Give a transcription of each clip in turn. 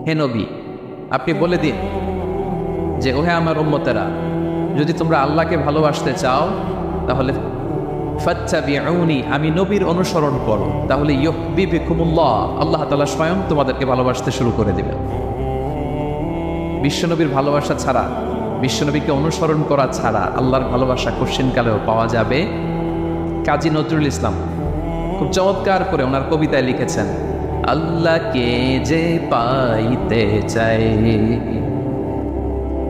হে নবী, আপনি বলে দিন যে ওহে আমার উম্মতেরা, যদি তোমরা আল্লাহকে ভালোবাসতে চাও তাহলে ফাত্তাবিউনি, আমি নবীর অনুসরণ করো, তাহলে ইউহিব্বুকুমুল্লাহ, আল্লাহ তাআলা স্বয়ং তোমাদেরকে ভালোবাসতে শুরু করে দিবেন। বিশ্বনবীর ভালোবাসা ছাড়া, বিশ্বনবীকে অনুসরণ করা ছাড়া আল্লাহর ভালোবাসা কোশ্চিনকালেও পাওয়া যাবে। কাজী নজরুল ইসলাম খুব চমৎকার করে ওনার কবিতায় লিখেছেন, আল্লাহকে যে পাইতে চাই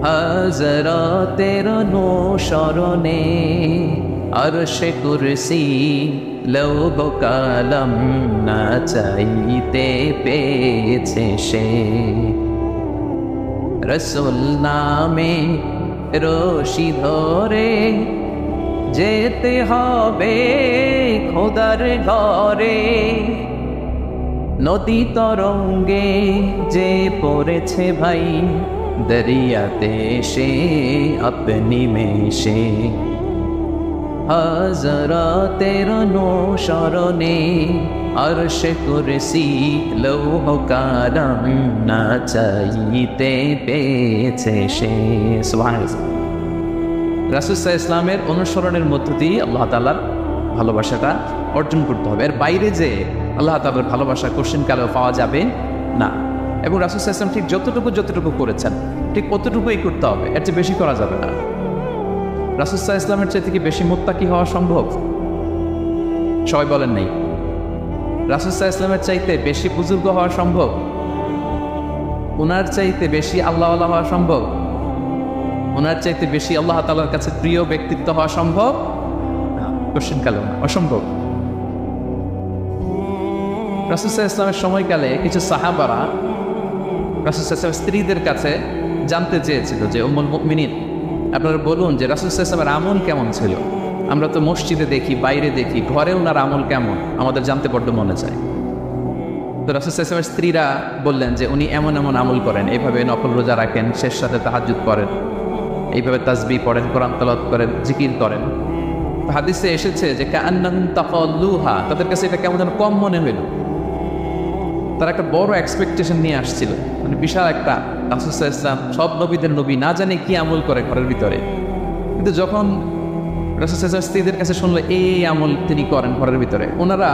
হাজরাতের অনুসরণে, আরশে কুরসি লৌহ কালাম না চাইতে পেয়েছে সে, রসুল নামে রশি ধরে যেতে হবে খোদার ঘরে, নদী তরঙ্গে যে পড়েছে ভাই দরিয়াতে সে আপনি মেশে, হাজরাতের অনুসরণে আরশে কুরসি লৌহ কালাম না চাইতে পেয়েছে সে। সুবহানাল্লাহ। রাসূল সাল্লাল্লাহু আলাইহি ইসলামের অনুসরণের মধ্য দিয়ে আল্লাহ তাআলার ভালোবাসাটা অর্জন করতে হবে। এর বাইরে যে আল্লাহ তাআলার ভালোবাসা কোশ্চিনকালেও পাওয়া যাবে না। এবং রাসূল সাল্লাল্লাহু আলাইহি ওয়াসাল্লাম ঠিক যতটুকু করেছেন ঠিক ততটুকুই করতে হবে, এর চেয়ে বেশি করা যাবে না। রাসূল সাল্লাল্লাহু আলাইহি ইসলামের চাইতে কি বেশি মুত্তাকি হওয়া সম্ভব? সবাই বলেন নাই। রাসূল সাল্লাল্লাহু আলাইহি ইসলামের চাইতে বেশি বুজুর্গ হওয়া সম্ভব? ওনার চাইতে বেশি আল্লাহওয়ালা হওয়া সম্ভব? ওনার চাইতে বেশি আল্লাহ তাআলার কাছে প্রিয় ব্যক্তিত্ব হওয়া সম্ভব? কোশ্চিনকালেও না, অসম্ভব। রাসূল সাল্লাল্লাহু আলাইহি ইসলামের সময়কালে কিছু সাহাবারা রাসূল সাল্লাল্লাহু আলাইহি ইসলামের স্ত্রীদের কাছে জানতে চেয়েছিল যে উম্মুল মুমিনিন, আপনারা বলুন যে রাসূল সাল্লাল্লাহু আলাইহি ইসলামের আমল কেমন ছিল? আমরা তো মসজিদে দেখি, বাইরে দেখি, ঘরে ওনার আমল কেমন, আমাদের জানতে বড্ড মনে চায়। তো রাসূল সাল্লাল্লাহু আলাইহি ইসলামের স্ত্রীরা বললেন যে উনি এমন এমন আমল করেন, এইভাবে নফল রোজা রাখেন, শেষ রাতে তাহাজ্জুদ করেন, এইভাবে তাসবিহ পড়েন, কোরআন তেলাওয়াত করেন, জিকির করেন। হাদিসে এসেছে যে কাআন্নাহুম তাকাল্লুহা, তাদের কাছে এটা কেমন যেন কম মনে হইল। তারা একটা বড় এক্সপেকটেশন নিয়ে আসছিল, মানে বিশাল একটা। রাসূল সাল্লাল্লাহু আলাইহি ইসলাম সব নবীদের নবী, না জানে কি আমল করে ঘরের ভিতরে। কিন্তু যখন রাসূল সাল্লাল্লাহু আলাইহি ওয়াসাল্লাম স্ত্রীদের কাছে শুনলো এই আমল তিনি করেন ঘরের ভিতরে, ওনারা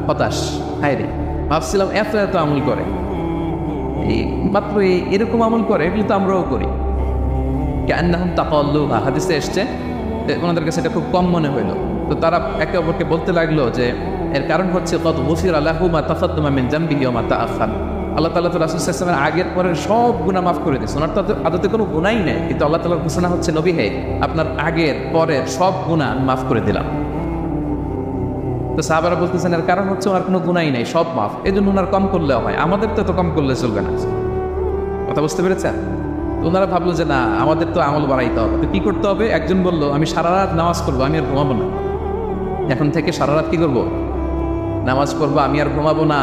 হতাশ। হায় রে, ভাবছিলাম এত আমল করে, এই মাত্র এরকম আমল করে, এগুলো তো আমরাও করি। কাআন্নাহুম তাকাল্লুহা, হাদিসে এসছে ওনাদের কাছে এটা খুব কম মনে হইল। তো তারা একে অপরকে বলতে লাগলো যে এর কারণ হচ্ছে কদ গুফিরা লাহু মা তাকাদ্দামা মিন যামবিহি ওয়া মা তাআখার। আল্লাহ তাআলা তো রাসূল সাল্লাল্লাহু আলাইহি ওয়াসাল্লামের আগের পরের সব গুনাহ মাফ করে দিয়েছেন। ওনার তো আদতে কোনো গুনাহই নেই, কিন্তু আল্লাহ তাআলার ঘোষণা হচ্ছে নবী হে, আপনার আগের পরের সব গুনাহ মাফ করে দিলাম। তো সাহাবারা বলতেছেন এর কারণ হচ্ছে ওনার কোনো গুনাহই নেই, সব মাফ, এই জন্য ওনার কম করলেও হয়, আমাদের তো কম করলে চলবে না। কথা বুঝতে পেরেছেন? ওনারা ভাবলো যে না, আমাদের তো আমল বাড়াইতে হবে। তো কি করতে হবে? একজন বলল আমি সারা রাত নামাজ করবো, আমি আর ঘুমাবো না। এখন থেকে সারা রাত কি করবো? নামাজ করবো, আমি আর ঘুমাবো না।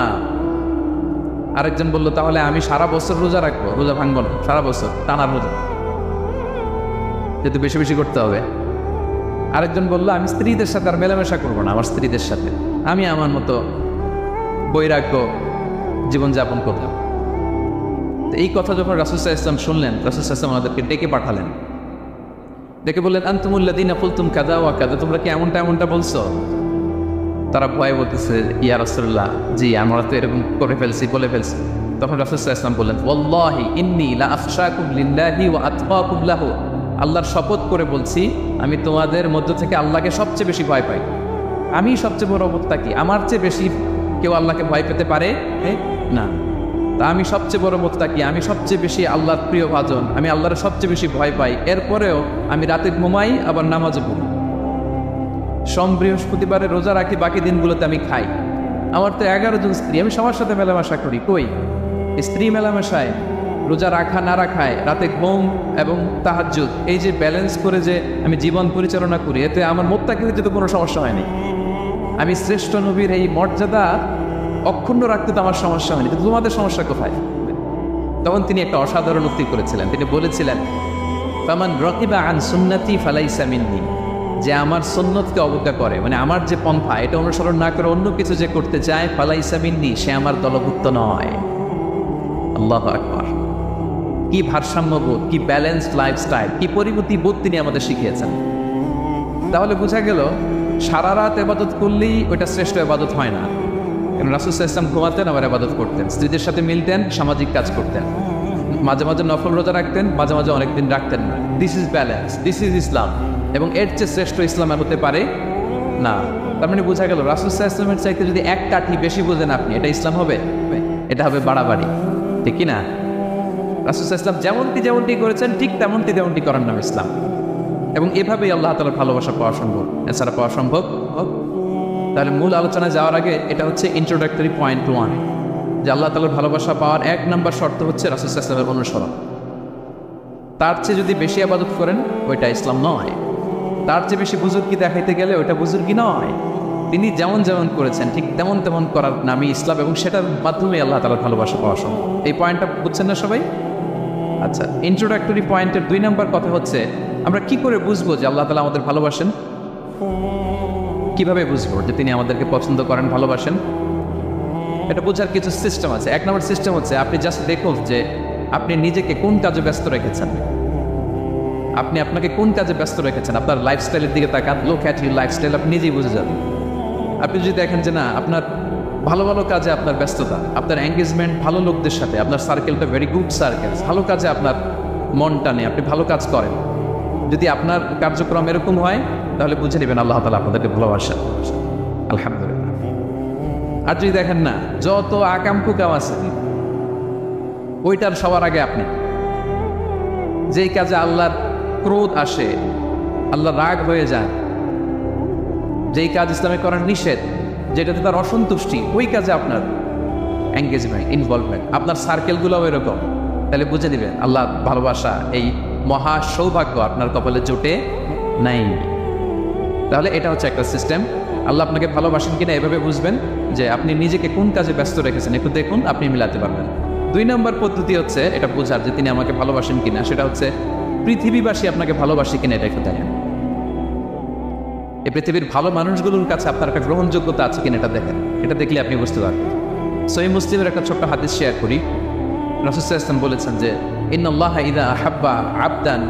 আরেকজন বলল তাহলে আমি সারা বছর রোজা রাখবো, রোজা ভাঙবো না, সারা বছর টানার রোজা, যেহেতু বেশি বেশি করতে হবে। আরেকজন বলল আমি স্ত্রীদের সাথে আর মেলামেশা করবো না, আমার স্ত্রীদের সাথে আমি আমার মতো বৈরাগ্য জীবনযাপন করলাম। তো এই কথা যখন রাসূল সাল্লাল্লাহু আলাইহি ওয়াসাল্লাম শুনলেন, রাসূল সাল্লাল্লাহু আলাইহি ওয়াসাল্লাম ওনাদেরকে ডেকে পাঠালেন। ডেকে বললেন আনতুমুল্লাযীনা কুলতুম কাযা ওয়া কাযা, তোমরা কি এমনটা বলছো? তারা ভয়ে বলতেছে ইয়া রাসূলুল্লাহ, জি আমরা তো এরকম করে ফেলছি, বলে ফেলছি। তখন রাসূল সাল্লাল্লাহু আলাইহি ওয়াসাল্লাম বললেন ওয়াল্লাহি ইন্নী লা আখশাকুম লিল্লাহি ওয়া আতকাকুম লাহু, আল্লাহর শপথ করে বলছি আমি তোমাদের মধ্য থেকে আল্লাহকে সবচেয়ে বেশি ভয় পাই। আমি সবচেয়ে বড় মুত্তাকি, আমার চেয়ে বেশি কেউ আল্লাহকে ভয় পেতে পারে না। তা আমি সবচেয়ে বড় মুত্তাকি, আমি সবচেয়ে বেশি আল্লাহর প্রিয় ভাজন, আমি আল্লাহর সবচেয়ে বেশি ভয় পাই। এরপরেও আমি রাতে ঘুমাই, আবার নামাজও পড়ি, সোম বৃহস্পতিবারে রোজা রাখি, বাকি দিনগুলোতে আমি খাই। আমার তো 11 জন স্ত্রী, আমি সবার সাথে মেলামেশা করি। কই স্ত্রী মেলামেশায়, রোজা রাখা না রাখায়, রাতে ঘুম এবং তাহাজ্জুদ, এই যে ব্যালেন্স করে যে আমি জীবন পরিচালনা করি, এতে আমার মুত্তাকির তো কোনো সমস্যা হয়নি। আমি শ্রেষ্ঠ নবীর এই মর্যাদা অক্ষুণ্ণ রাখতে তো আমার সমস্যা হয়নি, কিন্তু তোমাদের সমস্যা কোথায়? তখন তিনি একটা অসাধারণ উক্তি করেছিলেন। তিনি বলেছিলেন ফামান রাকিবা আন সুন্নতি ফালাইসা মিন্নি, যে আমার সুন্নতকে অবজ্ঞা করে, মানে আমার যে পন্থা এটা অনুসরণ না করে অন্য কিছু যে করতে চায়, ফালাইসা মিন্নি, সে আমার দলভুক্ত নয়। আল্লাহু আকবার। কি ভারসাম্যবোধ, কি ব্যালেন্সড লাইফস্টাইল, কি পরিণতি বোধ তিনি আমাদের শিখিয়েছেন। তাহলে বোঝা গেল সারা রাত ইবাদত করলেই ওইটা শ্রেষ্ঠ ইবাদত হয় না। কারণ রাসূল সাল্লাল্লাহু আলাইহি ওয়াসাল্লাম ঘুমাতেন, আবার ইবাদত করতেন, স্ত্রীদের সাথে মিলতেন, সামাজিক কাজ করতেন, মাঝে মাঝে নফল রোজা রাখতেন, মাঝে মাঝে অনেকদিন রাখতেন না। This is balance, this is Islam. এবং এর চেয়ে শ্রেষ্ঠ ইসলাম আর হতে পারে না। তার মানে বোঝা গেল রাসূল সাল্লাল্লাহু আলাইহি ওয়াসাল্লামের চাইতে যদি এক কাঠি বেশি বোঝেন আপনি, এটা ইসলাম হবে? এটা হবে বাড়াবাড়ি, ঠিক কি না? রাসূল সাল্লাল্লাহু আলাইহি ওয়াসাল্লাম যেমনটি করেছেন ঠিক তেমনটি করার নাম ইসলাম। এবং এভাবেই আল্লাহ তাআলার ভালোবাসা পাওয়া সম্ভব, এছাড়া পাওয়া সম্ভব। তাহলে মূল আলোচনায় যাওয়ার আগে এটা হচ্ছে ইন্ট্রোডাক্টরি পয়েন্ট 1, যে আল্লাহ তাআলার ভালোবাসা পাওয়ার 1 নম্বর শর্ত হচ্ছে রাসূল সাল্লাল্লাহু আলাইহি ওয়াসাল্লামের অনুসরণ। তার চেয়ে যদি বেশি ইবাদত করেন ওইটা ইসলাম নয়। তার চেয়ে বেশি বুজুর্গি দেখাইতে গেলে ওইটা বুজুর্গি নয়। তিনি যেমন করেছেন ঠিক তেমন করার নামই ইসলাম, এবং সেটার মাধ্যমে আল্লাহ তাআলার ভালোবাসা পাওয়া সম্ভব। এই পয়েন্টটা বুঝছেন না সবাই? আচ্ছা, ইন্ট্রোডাক্টরি পয়েন্টের 2 নম্বর কথা হচ্ছে আমরা কি করে বুঝবো যে আল্লাহ তাআলা আমাদের ভালোবাসেন? কিভাবে বুঝবো যে তিনি আমাদেরকে পছন্দ করেন, ভালোবাসেন? এটা বোঝার কিছু সিস্টেম আছে। 1 নম্বর সিস্টেম হচ্ছে আপনি জাস্ট দেখুন যে আপনি নিজেকে কোন কাজে ব্যস্ত রেখেছেন। আপনি আপনাকে কোন কাজে ব্যস্ত রেখেছেন, আপনার লাইফস্টাইলের দিকে তাকান, লুক অ্যাট ইউর লাইফস্টাইল, আপনি নিজেই বুঝে যাবেন। আপনি যদি দেখেন যে না, আপনার ভালো কাজে আপনার ব্যস্ততা, আপনার এঙ্গেজমেন্ট ভালো লোকদের সাথে, আপনার সার্কেলটা ভেরি গুড সার্কেল, ভালো কাজে আপনার মন টানে, আপনি ভালো কাজ করেন, যদি আপনার কার্যক্রম এরকম হয় তাহলে বুঝে নেবেন আল্লাহ তাআলা আপনাদেরকে ভালোবাসেন। আলহামদুলিল্লাহ। আর যদি দেখেন না, যত আকাম কুকাম আছে ওইটার সবার আগে আপনি, যেই কাজে আল্লাহর ক্রোধ আসে, আল্লাহ রাগ হয়ে যায়, যেই কাজ ইসলামে করার নিষেধ, যেটাতে তার অসন্তুষ্টি, ওই কাজে আপনার এঙ্গেজমেন্ট, ইনভলভমেন্ট, আপনার সার্কেলগুলোও এরকম, তাহলে বুঝে নেবেন আল্লাহ ভালোবাসা, এই মহা সৌভাগ্য আপনার কপালে জোটে নাই। তাহলে এটা হচ্ছে একটা সিস্টেম। আল্লাহ আপনাকে ভালোবাসেন কিনা এভাবে বুঝবেন যে আপনি নিজেকে কোন কাজে ব্যস্ত রেখেছেন, একটু দেখুন, আপনি মিলাতে পারবেন। 2 নম্বর পদ্ধতি হচ্ছে এটা বোঝার যে তিনি আমাকে ভালোবাসেন কিনা, সেটা হচ্ছে পৃথিবীবাসী আপনাকে ভালোবাসে কিনা এটা একটু দেখেন। এই পৃথিবীর ভালো মানুষগুলোর কাছে আপনার একটা গ্রহণযোগ্যতা আছে কিনা এটা দেখেন। এটা দেখলে আপনি বুঝতে পারবেন। সহিহ মুসলিমের একটা ছোট্ট হাদিস শেয়ার করি। রাসূল সাল্লাল্লাহু আলাইহি ওয়াসাল্লাম বলেছেন যে ইন্নাল্লাহা ইযা আহাব্বা আবদান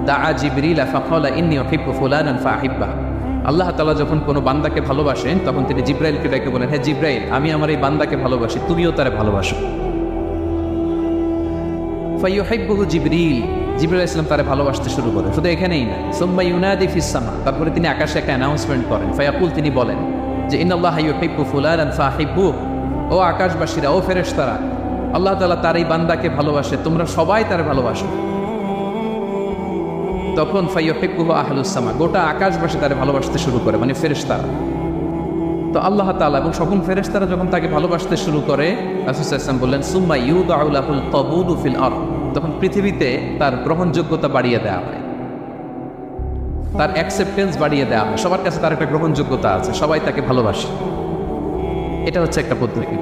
দাআ জিবরিল ফাকালা ইন্নী উহিব্বু ফুলানান ফাআহিব্বা। আল্লাহ তাআলা যখন কোনো বান্দাকে ভালোবাসেন তখন তিনি জিবরাইলকে ডেকে বলেন, হে জিবরাইল, আমি আমার এই বান্দাকে ভালোবাসি, তুমিও তারে ভালোবাসো। ফায়ুহিব্বুহু জিবরিল, জিবরাইল আলাইহিস সালাম তারে ভালোবাসতে শুরু করেন। শুধু এখানেই না, সুম্মা ইউনাদি ফিস সামা, তারপরে তিনি আকাশে একটা অ্যানাউন্সমেন্ট করেন। ফায়াকুল, তিনি বলেন যে ইন্নাল্লাহা ইউহিব্বু ফুলানান ফাআহিব্বু, ও আকাশবাসীরা, ও ফেরেশতারা, আল্লাহ তাআলা তার এই বান্দাকে ভালোবাসে, তোমরা সবাই তার ভালোবাসো। তখন ফায়ুহিব্বুহু আহলুস সামা, গোটা আকাশবাসী তারে ভালোবাসতে শুরু করে, মানে ফেরেশতারা। তো আল্লাহ তাআলা এবং সকল ফেরেশতারা যখন তাকে ভালোবাসতে শুরু করে, রাসূল সাল্লাল্লাহু আলাইহি ওয়াসাল্লাম বললেন সুম্মা ইউদাউ লাহুল কবুলু ফিল আরদ, তখন পৃথিবীতে তার গ্রহণযোগ্যতা বাড়িয়ে দেওয়া হয়, তার অ্যাকসেপ্টেন্স বাড়িয়ে দেওয়া হয়, সবার কাছে তার একটা গ্রহণযোগ্যতা আছে, সবাই তাকে ভালোবাসে। এটা হচ্ছে একটা পদ্ধতি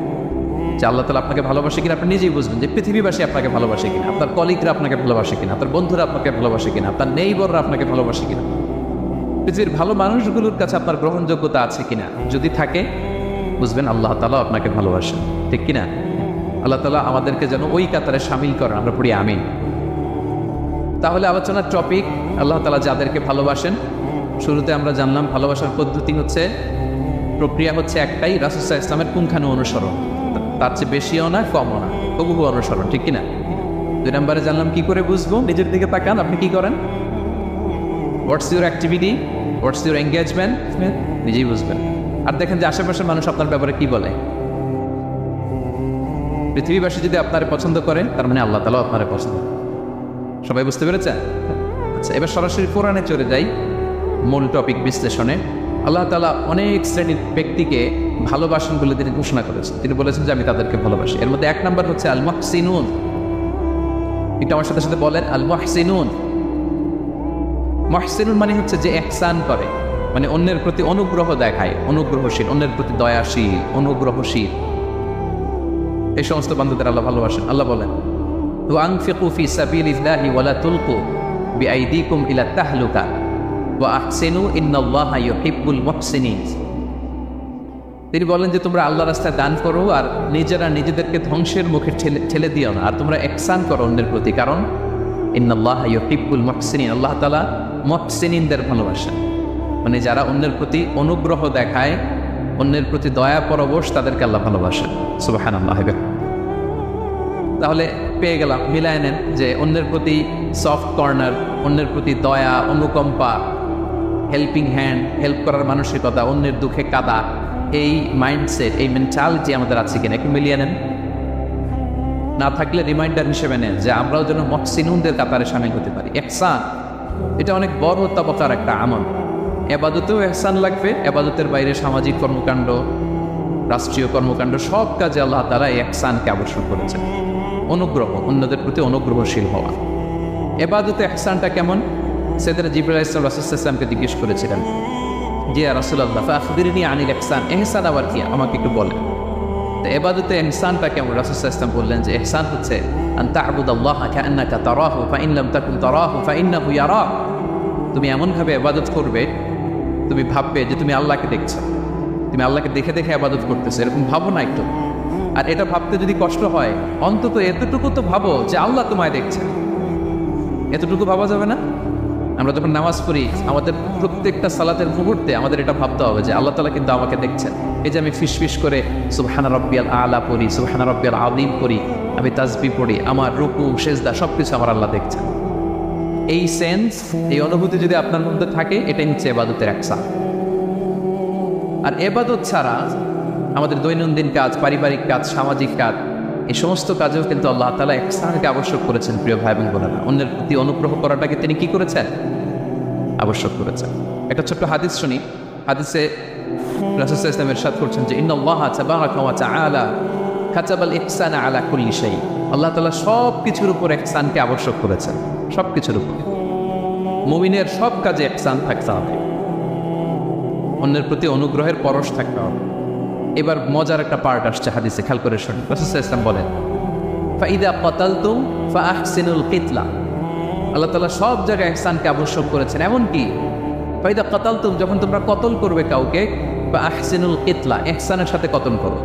যে আল্লাহ তাআলা আপনাকে ভালোবাসে কিনা আপনি নিজেই বুঝবেন, যে পৃথিবীবাসী আপনাকে ভালোবাসে কিনা, আপনার কলিগরা আপনাকে ভালোবাসে কিনা, আপনার বন্ধুরা আপনাকে ভালোবাসে কিনা, আপনার নেইবররা আপনাকে ভালোবাসে কিনা, পৃথিবীর ভালো মানুষগুলোর কাছে আপনার গ্রহণযোগ্যতা আছে কিনা। যদি থাকে বুঝবেন আল্লাহ তাআলা আপনাকে ভালোবাসেন, ঠিক কিনা? আল্লাহ তাআলা আমাদেরকে যেন ওই কাতারে শামিল করেন, আমরা পড়ি আমিন। তাহলে আলোচনার টপিক আল্লাহ তাআলা যাদেরকে ভালোবাসেন। শুরুতে আমরা জানলাম ভালোবাসার পদ্ধতি হচ্ছে, প্রক্রিয়া হচ্ছে একটাই, রাসূল সাল্লাল্লাহু আলাইহি ওয়াসাল্লামের পুঙ্খানু অনুসরণ, তার চেয়ে বেশিও না কমও না, হুবহু অনুসরণ, ঠিক কিনা? 2 নম্বরে জানলাম কি করে বুঝবো, নিজের দিকে তাকান, আপনি কি করেন, what's your activity, what's your engagement, নিজেই বুঝবেন। আর দেখেন যে আশেপাশের মানুষ আপনার ব্যাপারে কি বলে। পৃথিবীবাসী যদি আপনারে পছন্দ করে, তার মানে আল্লাহ তাআলা আপনারে পছন্দ। সবাই বুঝতে পেরেছেন? আচ্ছা, এবার সরাসরি কোরআনে চলে যাই, মূল টপিক বিশ্লেষণে। আল্লাহ তাআলা অনেক শ্রেণীর ব্যক্তিকে ভালোবাসেন বলে তিনি ঘোষণা করেছেন। তিনি বলেছেন যে আমি তাদেরকে ভালোবাসি। এর মধ্যে 1 নম্বর হচ্ছে আল মুহসিনুন। এটা আমার সাথে সাথে বলেন, আল মুহসিনুন। মুহসিনুন মানে হচ্ছে যে ইহসান করে, মানে অন্যের প্রতি অনুগ্রহ দেখায়, অনুগ্রহশীল, অন্যের প্রতি দয়াশীল, অনুগ্রহশীল, এই সমস্ত বান্দাদের আল্লাহ ভালোবাসেন। আল্লাহ বলেন, ওয়া আনফিকু ফি সাবিলিল্লাহি ওয়া লা তুলকু বিআইদিকুম ইলা তাহলুকা ওয়া আহসিনু ইন্নাল্লাহা ইউহিব্বুল মুহসিনিন। তিনি বলেন যে তোমরা আল্লাহ রাস্তায় দান করো আর নিজেরা নিজেদেরকে ধ্বংসের মুখে ঠেলে দিও না, আর তোমরা ইহসান করো অন্যের প্রতি, কারণ ইন্নাল্লাহ ইউহিব্বুল মুহসিনিন, আল্লাহ তাআলা মুহসিনিনদের ভালোবাসেন। মানে যারা অন্যের প্রতি অনুগ্রহ দেখায়, অন্যের প্রতি দয়া পরবশ, তাদেরকে আল্লাহ ভালোবাসেন। সুবহানাল্লাহ। তাহলে পেয়ে গেলাম, মিলায় নেন যে অন্যের প্রতি সফট কর্নার, অন্যের প্রতি দয়া, অনুকম্পা, হেল্পিং হ্যান্ড, হেল্প করার মানসিকতা, অন্যের দুঃখে কাদা, এই মাইন্ডসেট, এই মেন্টালিটি আমাদের আছে কিনা একটু মিলিয়ে নেন। না থাকলে রিমাইন্ডার হিসেবে নেন যে আমরাও যেন মুহসিনুনদের কাতারে শামিল হতে পারি। ইহসান এটা অনেক বড় তবকার একটা আমল। ইবাদতেও ইহসান লাগবে, ইবাদতের বাইরে সামাজিক কর্মকাণ্ড, রাষ্ট্রীয় কর্মকাণ্ড, সব কাজে আল্লাহ তাআলা এই ইহসানকে আবশ্যক করেছেন। অনুগ্রহ, অন্যদের প্রতি অনুগ্রহশীল হওয়া। ইবাদতে ইহসানটা কেমন? সাইয়েদনা জিবরাইল আলাইহিস সালাম রাসূল সাল্লাল্লাহু আলাইহি ওয়াসাল্লামকে জিজ্ঞেস করেছিলেন যে ইয়া রাসূলুল্লাহ ফাখবিরনি আনিল ইহসান, ইহসান আবার কি, আমাকে একটু বলেন। তো ইবাদতে ইহসানটা কেমন? রাসূল সাল্লাল্লাহু আলাইহি ওয়াসাল্লাম বললেন যে ইহসান হচ্ছে আন তা'বুদাল্লাহা কাআন্নাকা তারাহু ফাইন লাম তাকুন তারাহু ফাইন্নাহু ইয়ারাক। তুমি এমনভাবে ইবাদত করবে, তুমি ভাববে যে তুমি আল্লাহকে দেখছো, তুমি আল্লাহকে দেখে দেখে ইবাদত করতেছো, এরকম ভাবো না একটু। আর এটা ভাবতে যদি কষ্ট হয়, অন্তত এতটুকু তো ভাবো যে আল্লাহ তোমায় দেখছেন। এতটুকু ভাবা যাবে না? আমরা যখন নামাজ পড়ি, আমাদের প্রত্যেকটা সালাতের মুহূর্তে আমাদের এটা ভাবতে হবে যে আল্লাহ তাআলা কিন্তু আমাকে দেখছেন। এই যে আমি ফিসফিস করে সুবহানা রাব্বিয়াল আলা পড়ি, সুবহানা রাব্বিয়াল আযীম পড়ি, আমি তাসবিহ পড়ি, আমার রুকু সেজদা সবকিছু আমার আল্লাহ দেখছেন। এই সেন্স, এই অনুভূতি যদি আপনার মধ্যে থাকে, এটাই হচ্ছে ইবাদতের ইহসান। আর ইবাদত ছাড়া আমাদের দৈনন্দিন কাজ, পারিবারিক কাজ, সামাজিক কাজ, এই সমস্ত কাজেও কিন্তু আল্লাহ তাআলা ইহসানকে আবশ্যক করেছেন। প্রিয় ভাই এবং বোনেরা, অন্যের প্রতি অনুগ্রহ করাটাকে তিনি কি করেছেন? আবশ্যক করেছেন। একটা ছোট্ট হাদিস শুনি। হাদিসে রাসূল সাল্লাল্লাহু আলাইহি ওয়াসাল্লাম ইরশাদ করছেন যে ইন্নাল্লাহা তাবারাকা ওয়া তাআলা কাতাবাল ইহসানা আলা কুল্লি শাই। আল্লাহ তাআলা সব কিছুর উপর ইহসানকে আবশ্যক করেছেন, সব কিছুর উপর। মুমিনের সব কাজে ইহসান থাকতে হবে, অন্যের প্রতি অনুগ্রহের পরশ থাকতে হবে। এবার মজার একটা পার্ট আসছে হাদিসে, খেয়াল করে শুনুন। রাসূল সাল্লাল্লাহু আলাইহি ওয়াসাল্লাম বলেন ফাইদা কাতালতুম ফাআহসিনুল কিতলা। আল্লাহ তাআলা সব জায়গায় ইহসানকে আবশ্যক করেছেন। এমনকি ফাইদা কাতালতুম, যখন তোমরা কতল করবে কাউকে, ফাআহসিনুল কিতলা, ইহসানের সাথে কতল করো।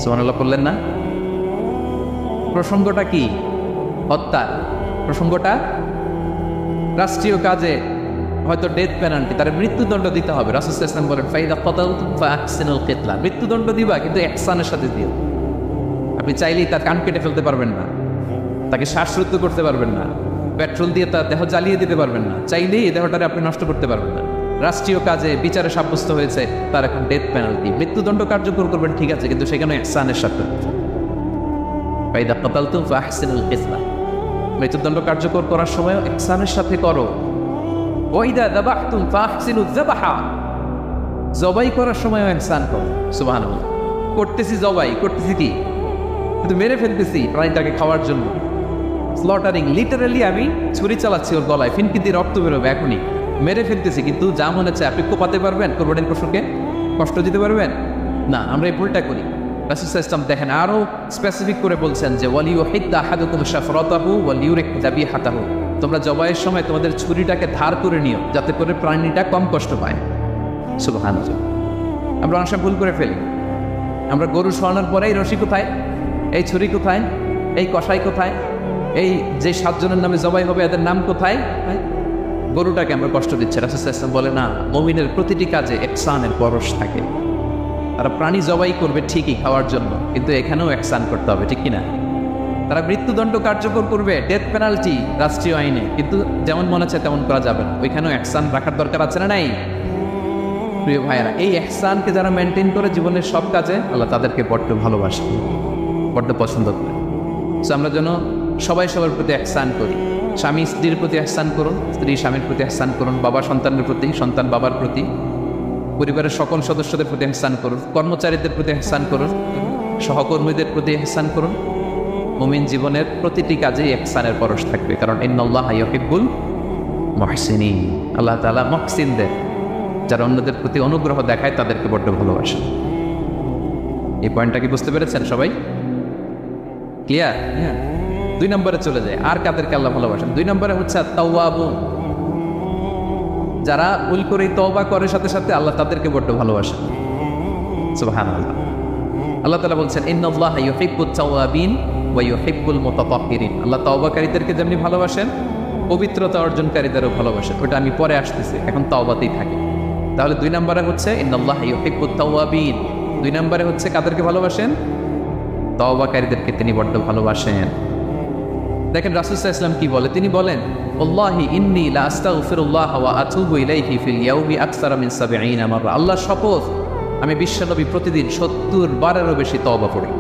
সুবহানাল্লাহ বললেন না? প্রসঙ্গটা কি? হত্যা। প্রসঙ্গটা রাষ্ট্রীয় কাজে হয়তো ডেথ পেনাল্টি, তার মৃত্যুদণ্ড দিতে হবে। রাসূল সাল্লাল্লাহু আলাইহি ওয়াসাল্লাম বলেন ফাইদা কাতালতুম ফাআহসিনুল কিতলা, মৃত্যুদণ্ড দিবা কিন্তু ইহসানের সাথে দিও। আপনি চাইলেই তার কান কেটে ফেলতে পারবেন না, তাকে শ্বাসরুদ্ধ করতে পারবেন না, পেট্রোল দিয়ে তার দেহ জ্বালিয়ে দিতে পারবেন না, চাইলেই এই দেহটারে আপনি নষ্ট করতে পারবেন না। রাষ্ট্রীয় কাজে বিচারে সাব্যস্ত হয়েছে তার এখন ডেথ পেনাল্টি, মৃত্যুদণ্ড কার্যকর করবেন ঠিক আছে, কিন্তু সেখানে ইহসানের সাথে। ফাইদা কাতালতুম ফাআহসিনুল কিতলা, মৃত্যুদণ্ড কার্যকর করার সময় ইহসানের সাথে করো। ওয়াইদা যাবাহতুম ফাআহসিনুয যাবাহা, জবাই করার সময় ইহসান করো। সুবহানাল্লাহ। করতেছি জবাই, করতেছি কি? কিন্তু মেরে ফেলতেছি প্রাণীটাকে খাওয়ার জন্য। স্লটারিং, লিটারালি আমি ছুরি চালাচ্ছি ওর গলায়, ফিনকি দিয়ে রক্ত বেরোবে এখনই, মেরে ফেলতেছি। কিন্তু যা মনে হচ্ছে, আপনি কোপাতে পারবেন কোরবানির পশুকে? কষ্ট দিতে পারবেন না। আমরা এই ভুলটা করি। রাসূল সাল্লাল্লাহু আলাইহি ওয়াসাল্লাম দেখেন আরো স্পেসিফিক করে বলছেন যে ওয়ালিউহিদ্দা আহাদুকুম শাফরাতাহু ওয়ালিউরিক যাবিহাতাহু, তোমরা জবাইয়ের সময় তোমাদের ছুরিটাকে ধার করে নিও যাতে করে প্রাণীটা কম কষ্ট পায়। সুবহানাল্লাহ। আমরা অনেক সময় ভুল করে ফেলি। আমরা গরু শোয়ানোর পরে এই রশি কোথায়, এই ছুরি কোথায়, এই কষাই কোথায়, এই যে 7 জনের নামে জবাই হবে এদের নাম কোথায়? গরুটাকে আমরা কষ্ট দিচ্ছি। রাসূল সাল্লাল্লাহু আলাইহি ওয়াসাল্লাম বলে না, মুমিনের প্রতিটি কাজে ইহসানের পরশ থাকে। তারা প্রাণী জবাই করবে ঠিকই খাওয়ার জন্য, কিন্তু এখানেও ইহসান করতে হবে, ঠিক কিনা? তারা মৃত্যুদণ্ড কার্যকর করবে, ডেথ পেনাল্টি রাষ্ট্রীয় আইনে, কিন্তু যেমন মনে চায় তেমন করা যাবে না। ওইখানেও ইহসান রাখার দরকার আছে না নাই? প্রিয় ভাইয়েরা, এই ইহসানকে যারা মেনটেন করে জীবনের সব কাজে, আল্লাহ তাদেরকে বড্ড ভালোবাসে, বড্ড পছন্দ করে। সো আমরা যেন সবাই সবার প্রতি ইহসান করি। স্বামী স্ত্রীর প্রতি ইহসান করুন, স্ত্রী স্বামীর প্রতি ইহসান করুন, বাবা সন্তানের প্রতি, সন্তান বাবার প্রতি, পরিবারের সকল সদস্যদের প্রতি ইহসান করুন, কর্মচারীদের প্রতি ইহসান করুন, সহকর্মীদের প্রতি ইহসান করুন। মুমিন জীবনের প্রতিটি কাজেই ইহসানের পরশ থাকবে, কারণ ইন্নাল্লাহা ইউহিব্বুল মুহসিনিন। আল্লাহ তাআলা মুহসিনদের, যারা অন্যদের প্রতি অনুগ্রহ দেখায়, তাদেরকে বড্ড ভালোবাসে। এই পয়েন্টটা কি বুঝতে পেরেছেন সবাই? ক্লিয়ার? 2 নম্বরে চলে যায়, আর কাদেরকে আল্লাহ ভালোবাসেন? 2 নম্বরে হচ্ছে আত-তাওয়াবুন, যারা ভুল করে তওবা করে সাথে সাথে, আল্লাহ তাদেরকে বড্ড ভালোবাসেন। সুবহানাল্লাহ। আল্লাহ তাআলা বলছেন ইন্নাল্লাহা ইউহিব্বুত তাওয়াবিন ওয়া ইউহিব্বুল মুতাতাহহিরিন। আল্লাহ তওবাকারীদেরকে যেমনি ভালোবাসেন, পবিত্রতা অর্জনকারীদেরও ভালোবাসেন। ওটা আমি পরে আসতেছি, এখন তওবাতেই থাকি। তাহলে 2 নম্বরে হচ্ছে ইন্নাল্লাহা ইউহিব্বুত তাওয়াবিন। 2 নম্বরে হচ্ছে কাদেরকে ভালোবাসেন? তওবাকারীদেরকে তিনি বড্ড ভালোবাসেন। দেখেন রাসূল সাল্লাল্লাহু আলাইহি ওয়াসাল্লাম কি বলে, তিনি বলেন ওয়াল্লাহি ইন্নী লা আস্তাগফিরুল্লাহ ওয়া আতুবু ইলাইহি ফিল ইয়াউমি আকসারা মিন 70 মাররা। আল্লাহ শপথ, আমি বিশ্বনবী প্রতিদিন 70 বারেরও বেশি তওবা পড়ি।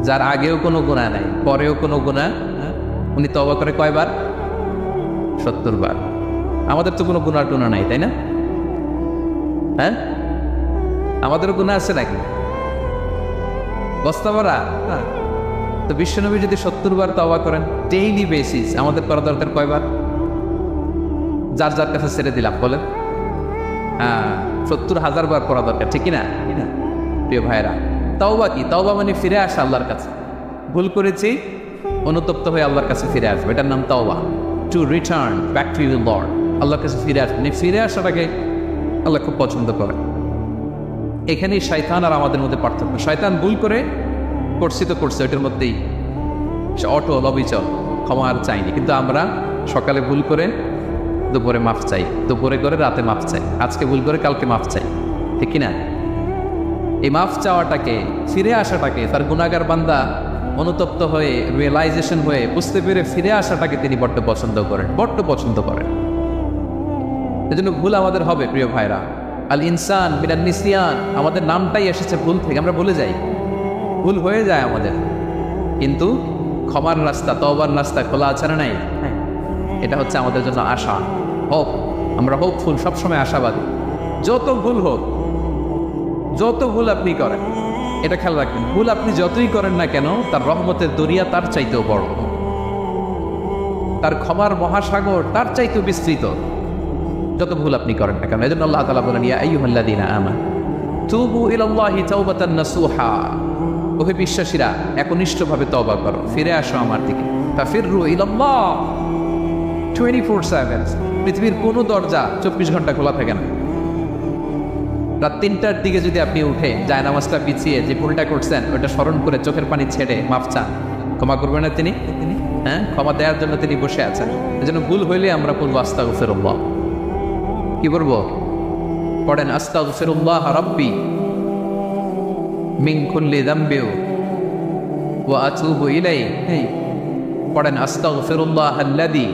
যার আগেও কোনো গুনাহ নাই, পরেও কোনো গুনাহ, উনি তওবা করে কয়বার? 70 বার। আমাদের তো কোনো গুনাহ টুনা নাই, তাই না? হ্যাঁ, আমাদেরও গুনাহ আছে নাকি? বস্তা ভরা। তো বিশ্বনবী যদি 70 বার তওবা করেন ডেইলি বেসিস, আমাদের করা দরকার কয়বার? যার যার কাছে ছেড়ে দিলাম, বলেন। 70,000 বার করা দরকার, ঠিক কিনা? প্রিয় ভাইরা, তওবা কি? তওবা মানে ফিরে আসা আল্লাহর কাছে। ভুল করেছি, অনুতপ্ত হয়ে আল্লাহর কাছে ফিরে আসবে, এটার নাম তওবা। To return back to your Lord, আল্লাহর কাছে ফিরে আসবেন। এই ফিরে আসাটাকে আল্লাহ খুব পছন্দ করে। এখানেই শয়তান আর আমাদের মধ্যে পার্থক্য। শয়তান ভুল করে করছি তো করছে, ওইটার মধ্যেই অটল অবিচল, ক্ষমা আর চাইনি। কিন্তু আমরা সকালে ভুল করে দুপুরে মাফ চাই, দুপুরে করে রাতে মাফ চাই, আজকে ভুল করে কালকে মাফ চাই, ঠিক কিনা? এই মাফ চাওয়াটাকে, ফিরে আসাটাকে, তার গুনাহগার বান্দা অনুতপ্ত হয়ে, রিয়েলাইজেশন হয়ে, বুঝতে পেরে ফিরে আসাটাকে তিনি বড্ড পছন্দ করেন, বড্ড পছন্দ করেন। এজন্য ভুল আমাদের হবে প্রিয় ভাইরা। আল ইনসান মিনান নিসিয়ান, আমাদের নামটাই এসেছে ভুল থেকে, আমরা ভুলে যাই, ভুল হয়ে যায় আমাদের। কিন্তু ক্ষমার রাস্তা, তওবার রাস্তা খোলা আছে না নাই? এটা হচ্ছে আমাদের জন্য আশা, হোপ। আমরা হোপফুল, সবসময় আশাবাদী। যত ভুল হোক, যত ভুল আপনি করেন, এটা খেয়াল রাখবেন, ভুল আপনি যতই করেন না কেন, তার রহমতের দরিয়া তার চাইতেও বড়, তার ক্ষমার মহাসাগর তার চাইতেও বিস্তৃত, যত ভুল আপনি করেন না কেন। এজন্য আল্লাহ তাআলা বলেন ইয়া আইয়ুহাল্লাযীনা আমানু তুবু ইলাল্লাহি তাওবাতান নাসুহা। ওহে বিশ্বাসীরা, একনিষ্ঠভাবে তওবা করো, ফিরে আসো আমার দিকে। ফাফিররু ইলাল্লাহ 24/7। পৃথিবীর কোনো দরজা 24 ঘন্টা খোলা থাকে না। রাত 3টার দিকে যদি আপনি উঠে যায় নামাজটা পিছিয়ে যে ভুলটা করছেন ওটা স্মরণ করে চোখের পানি ছেড়ে মাফ চান, ক্ষমা করবেন না তিনি? হ্যাঁ, ক্ষমা দেওয়ার জন্য তিনি বসে আছেন। এজন্য ভুল হইলে আমরা বলবো আস্তাগফিরুল্লাহ। কি বলবো? পড়েন আস্তাগফিরুল্লাহ রাব্বি মিন কুল্লি যামবি ওয়া আতুবু ইলাইহি। পড়েন আস্তাগফিরুল্লাহ আল্লাযী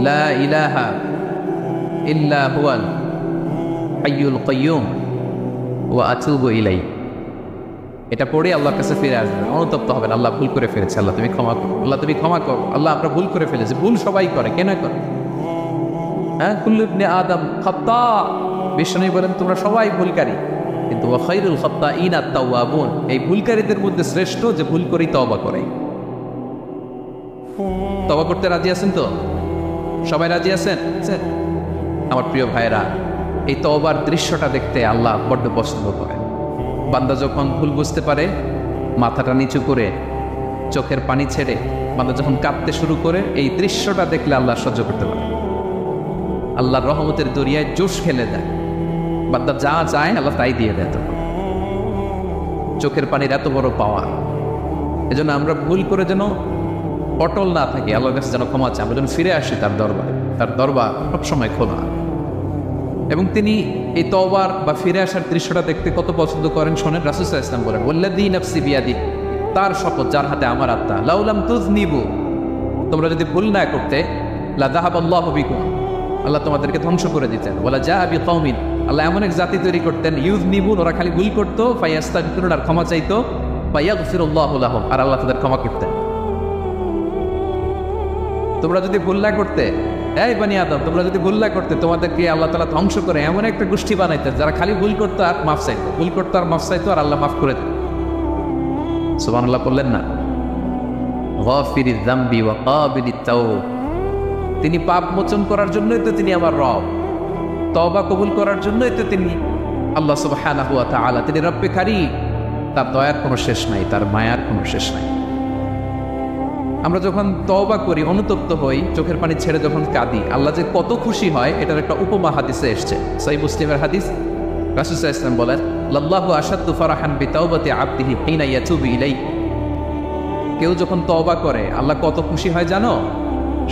লা ইলাহা ইল্লা হুয়াল হাইয়ুল কাইয়্যুম ওয়া আতুবু ইলাইহি। এটা পড়ে আল্লাহর কাছে ফিরে আসবেন, অনুতপ্ত হবেন। আল্লাহ ভুল করে ফেলেছে, আল্লাহ তুমি ক্ষমা করো, আল্লাহ তুমি ক্ষমা করো, আল্লাহ আমরা ভুল করে ফেলেছি। ভুল সবাই করে, কে না করে? হ্যাঁ, কুল্লু ইবনে আদম খাত্তা। বিষ্ণু বলেন তোমরা সবাই ভুলকারী, কিন্তু ওয়া খায়রুল খাত্তাইনা আত-তাওয়াবুন। এই ভুলকারীদের মধ্যে শ্রেষ্ঠ যে ভুল করি তওবা করে। তওবা করতে রাজি আছেন তো? সবাই রাজি আছেন? আমার প্রিয় ভাইরা, এই তওবার দৃশ্যটা দেখতে আল্লাহ বড্ড পছন্দ করেন। বান্দা যখন ভুল বুঝতে পারে, মাথাটা নিচু করে চোখের পানি ছেড়ে বান্দা যখন কাঁদতে শুরু করে, এই দৃশ্যটা দেখলে আল্লাহ সহ্য করতে পারে। আল্লাহর রহমতের দরিয়ায় জোশ খেলে দেয়, বান্দা যা চায় আল্লাহ তাই দিয়ে দেয়। তখন চোখের পানির এত বড় পাওয়া। এজন্য আমরা ভুল করে যেন অটল না থাকি, আল্লাহর কাছে যেন ক্ষমা চাই, আমরা যেন ফিরে আসি তার দরবারে। তার দরবার সবসময় খোলা। এবং তিনি এই তওবার বা ফিরে আসার দৃশ্যটা দেখতে কত পছন্দ করেন শোনেন। রাসূল সাল্লাল্লাহু আলাইহি ওয়াসাল্লাম বলেন ওয়াল্লাযী নাফসি বিয়াদিহি, তার শপথ যার হাতে আমার আত্মা, লাউলাম তুযনিবু, তোমরা যদি ভুল না করতে, লা যাহাবাল্লাহু বিকুম, আল্লাহ তোমাদেরকে ধ্বংস করে দিতেন। ওয়ালা জাআ বিকওমিন, আল্লাহ এমন এক জাতি তৈরি করতেন, ইউযনিবুন, ওরা খালি ভুল করতো, ফায়াস্তাগফিরুন, আর ক্ষমা চাইতো, ফায়াগফিরুল্লাহু লাহুম, আর আল্লাহ তাদের ক্ষমা করতেন। তোমরা যদি ভুল না করতে, এই বনি আদম, তোমরা যদি ভুল না করতে, তোমাদেরকে আল্লাহ তাআলা ধ্বংস করে এমন একটা গোষ্ঠী বানাইতেন যারা খালি ভুল করতো আর মাফ চাইতো, ভুল করতো আর মাফ চাইতো, আর আল্লাহ মাফ করে দেন। সুবহানাল্লাহ বললেন না? গাফিরিয যামবি ওয়া কাবিলিত তাওব, তিনি পাপ মোচন করার জন্যই তো তিনি আমার রব, তওবা কবুল করার জন্যই তো তিনি আল্লাহ সুবহানাহু ওয়া তাআলা। তিনি রব্বে কারীম, তার দয়ার কোনো শেষ নাই, তার মায়ার কোনো শেষ নাই। আমরা যখন তওবা করি, অনুতপ্ত হই, চোখের পানি ছেড়ে যখন কাঁদি, আল্লাহ যে কত খুশি হয় এটার একটা উপমা হাদিসে এসছে, সহিহ মুসলিমের হাদিস। রাসূল সাল্লাল্লাহু আলাইহি ওয়াসাল্লাম বলেন, লাল্লাহু আশাদ্দু ফারাহান বিতাওবাতি আবদিহি হিনা ইয়াতুবু ইলাইহি। কেউ যখন তওবা করে আল্লাহ কত খুশি হয় জানো?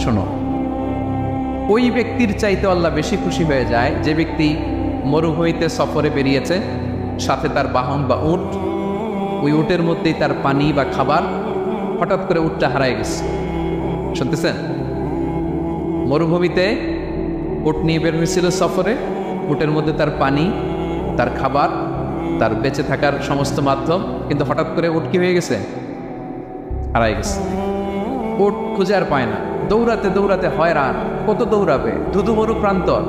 শোনো, ওই ব্যক্তির চাইতে আল্লাহ বেশি খুশি হয়ে যায় যে ব্যক্তি মরুভূমিতে সফরে বেরিয়েছে, সাথে তার বাহন বা উট, ওই উটের মধ্যেই তার পানি বা খাবার, হঠাৎ করে উটটা হারায় গেছে। শুনতেছেন? মরুভূমিতে উট নিয়ে বের হয়েছিল সফরে, উটের মধ্যে তার পানি, তার খাবার, তার বেঁচে থাকার সমস্ত মাধ্যম, কিন্তু হঠাৎ করে উট কি হয়ে গেছে? হারায় গেছে। উট খুঁজে আর পায় না, দৌড়াতে দৌড়াতে হয়রান। কত দৌড়াবে? ধুধু মরু প্রান্তর,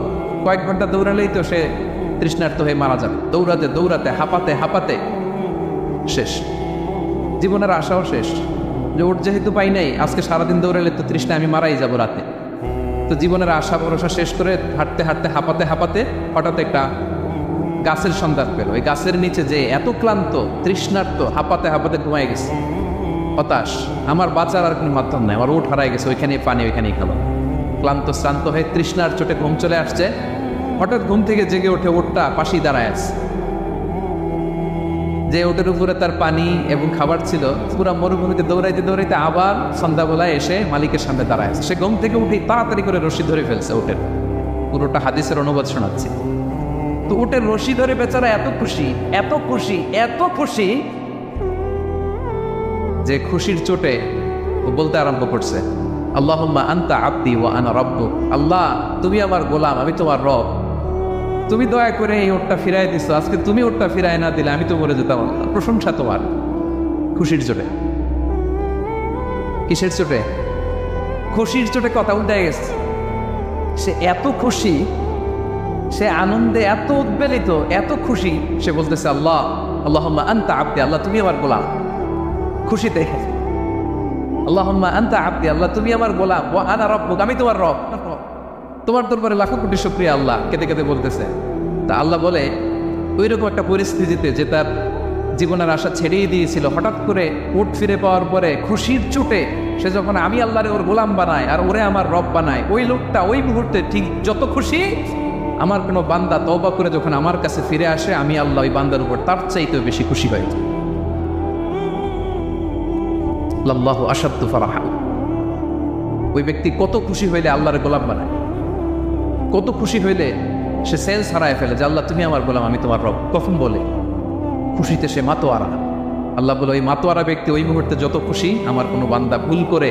কয়েক ঘন্টা দৌড়ালেই তো সে তৃষ্ণার্ত হয়ে মারা যাবে। দৌড়াতে দৌড়াতে হাঁপাতে হাঁপাতে শেষ, জীবনের আশাও শেষ। যে উট যেহেতু পাই নাই, আজকে সারাদিন দৌড়ালে তো তৃষ্ণা আমি মারাই যাব রাতে। তো জীবনের আশা ভরসা শেষ করে হাঁটতে হাঁটতে হাঁপাতে হাঁপাতে হঠাৎ একটা গাছের সন্ধান পেল। ওই গাছের নিচে যে এত ক্লান্ত, তৃষ্ণার্ত, হাঁপাতে হাঁপাতে ঘুমাই গেছে, হতাশ, আমার বাঁচার আর কোনো মাধ্যম নাই, আমার উঠ হারাই গেছে, ওইখানেই পানি, ওইখানেই খাবার। ক্লান্ত শ্রান্ত হয়ে তৃষ্ণার চোটে ঘুম চলে আসছে। হঠাৎ ঘুম থেকে জেগে ওঠে, উটটা পাশেই দাঁড়ায় আছে। যে ওটের উপরে তার পানি এবং খাবার ছিল, পুরা মরুভূমিতে দৌড়াইতে দৌড়াইতে আবার সন্ধ্যাবেলায় এসে মালিকের সামনে দাঁড়ায় আছে। সে ঘুম থেকে উঠেই তাড়াতাড়ি করে রশি ধরে ফেলছে উটের। পুরোটা হাদিসের অনুবাদ শোনাচ্ছি। তো উটের রশি ধরে বেচারা এত খুশি, এত খুশি, এত খুশি যে খুশির চোটে ও বলতে আরম্ভ করছে, আল্লাহুম্মা আনতা আবদি ওয়া আনা রাব্বুক। আল্লাহ, তুমি আমার গোলাম, আমি তোমার রব। তুমি দয়া করে এই ওটটা ফিরাই দিছো, আজকে তুমি ওটটা ফিরাই না দিলে আমি তো মরে যেতাম। প্রশংসা তোমার। খুশির চোটে। কিসের চোটে? খুশির চোটে কথা উল্টে গেছে। সে এত খুশি, সে আনন্দে এত উদ্বেলিত, এত খুশি, সে বলতেছে আল্লাহ, আল্লাহুম্মা আনতা আবদি, আল্লাহ তুমি আমার গোলাম। খুশিতে আল্লাহুম্মা আনতা আবদি, আল্লাহ তুমি আমার গোলাম, ওয়া আনা রাব্বুক, আমি তোমার রব। তোমার দরবারে লাখো কোটি শুকরিয়া। আল্লাহ কেঁদে কেঁদে বলতেছে। তা আল্লাহ বলে, ওই রকম একটা পরিস্থিতিতে যে তার জীবনের আশা ছেড়েই দিয়েছিল, হঠাৎ করে উট ফিরে পাওয়ার পরে খুশির চোটে সে যখন আমি আল্লাহরে ওর গোলাম বানায় আর ওরে আমার রব বানায়, ওই লোকটা ওই মুহূর্তে ঠিক যত খুশি, আমার কোনো বান্দা তওবা করে যখন আমার কাছে ফিরে আসে, আমি আল্লাহ ওই বান্দার উপর তার চাইতেও বেশি খুশি হয়ে যাই। আল্লাহু আশাদ্দু ফারাহা। ওই ব্যক্তি কত খুশি হইলে আল্লাহর গোলাম বানায়, কত খুশি হইলে সে সেন্স হারায় ফেলে যে আল্লাহ তুমি আমার গোলাম, আমি তোমার রব। কখন বলে? খুশিতে সে মাতোয়ারা। আল্লাহ বলে, ওই মাতোয়ারা ব্যক্তি ওই মুহূর্তে যত খুশি, আমার কোনো বান্দা ভুল করে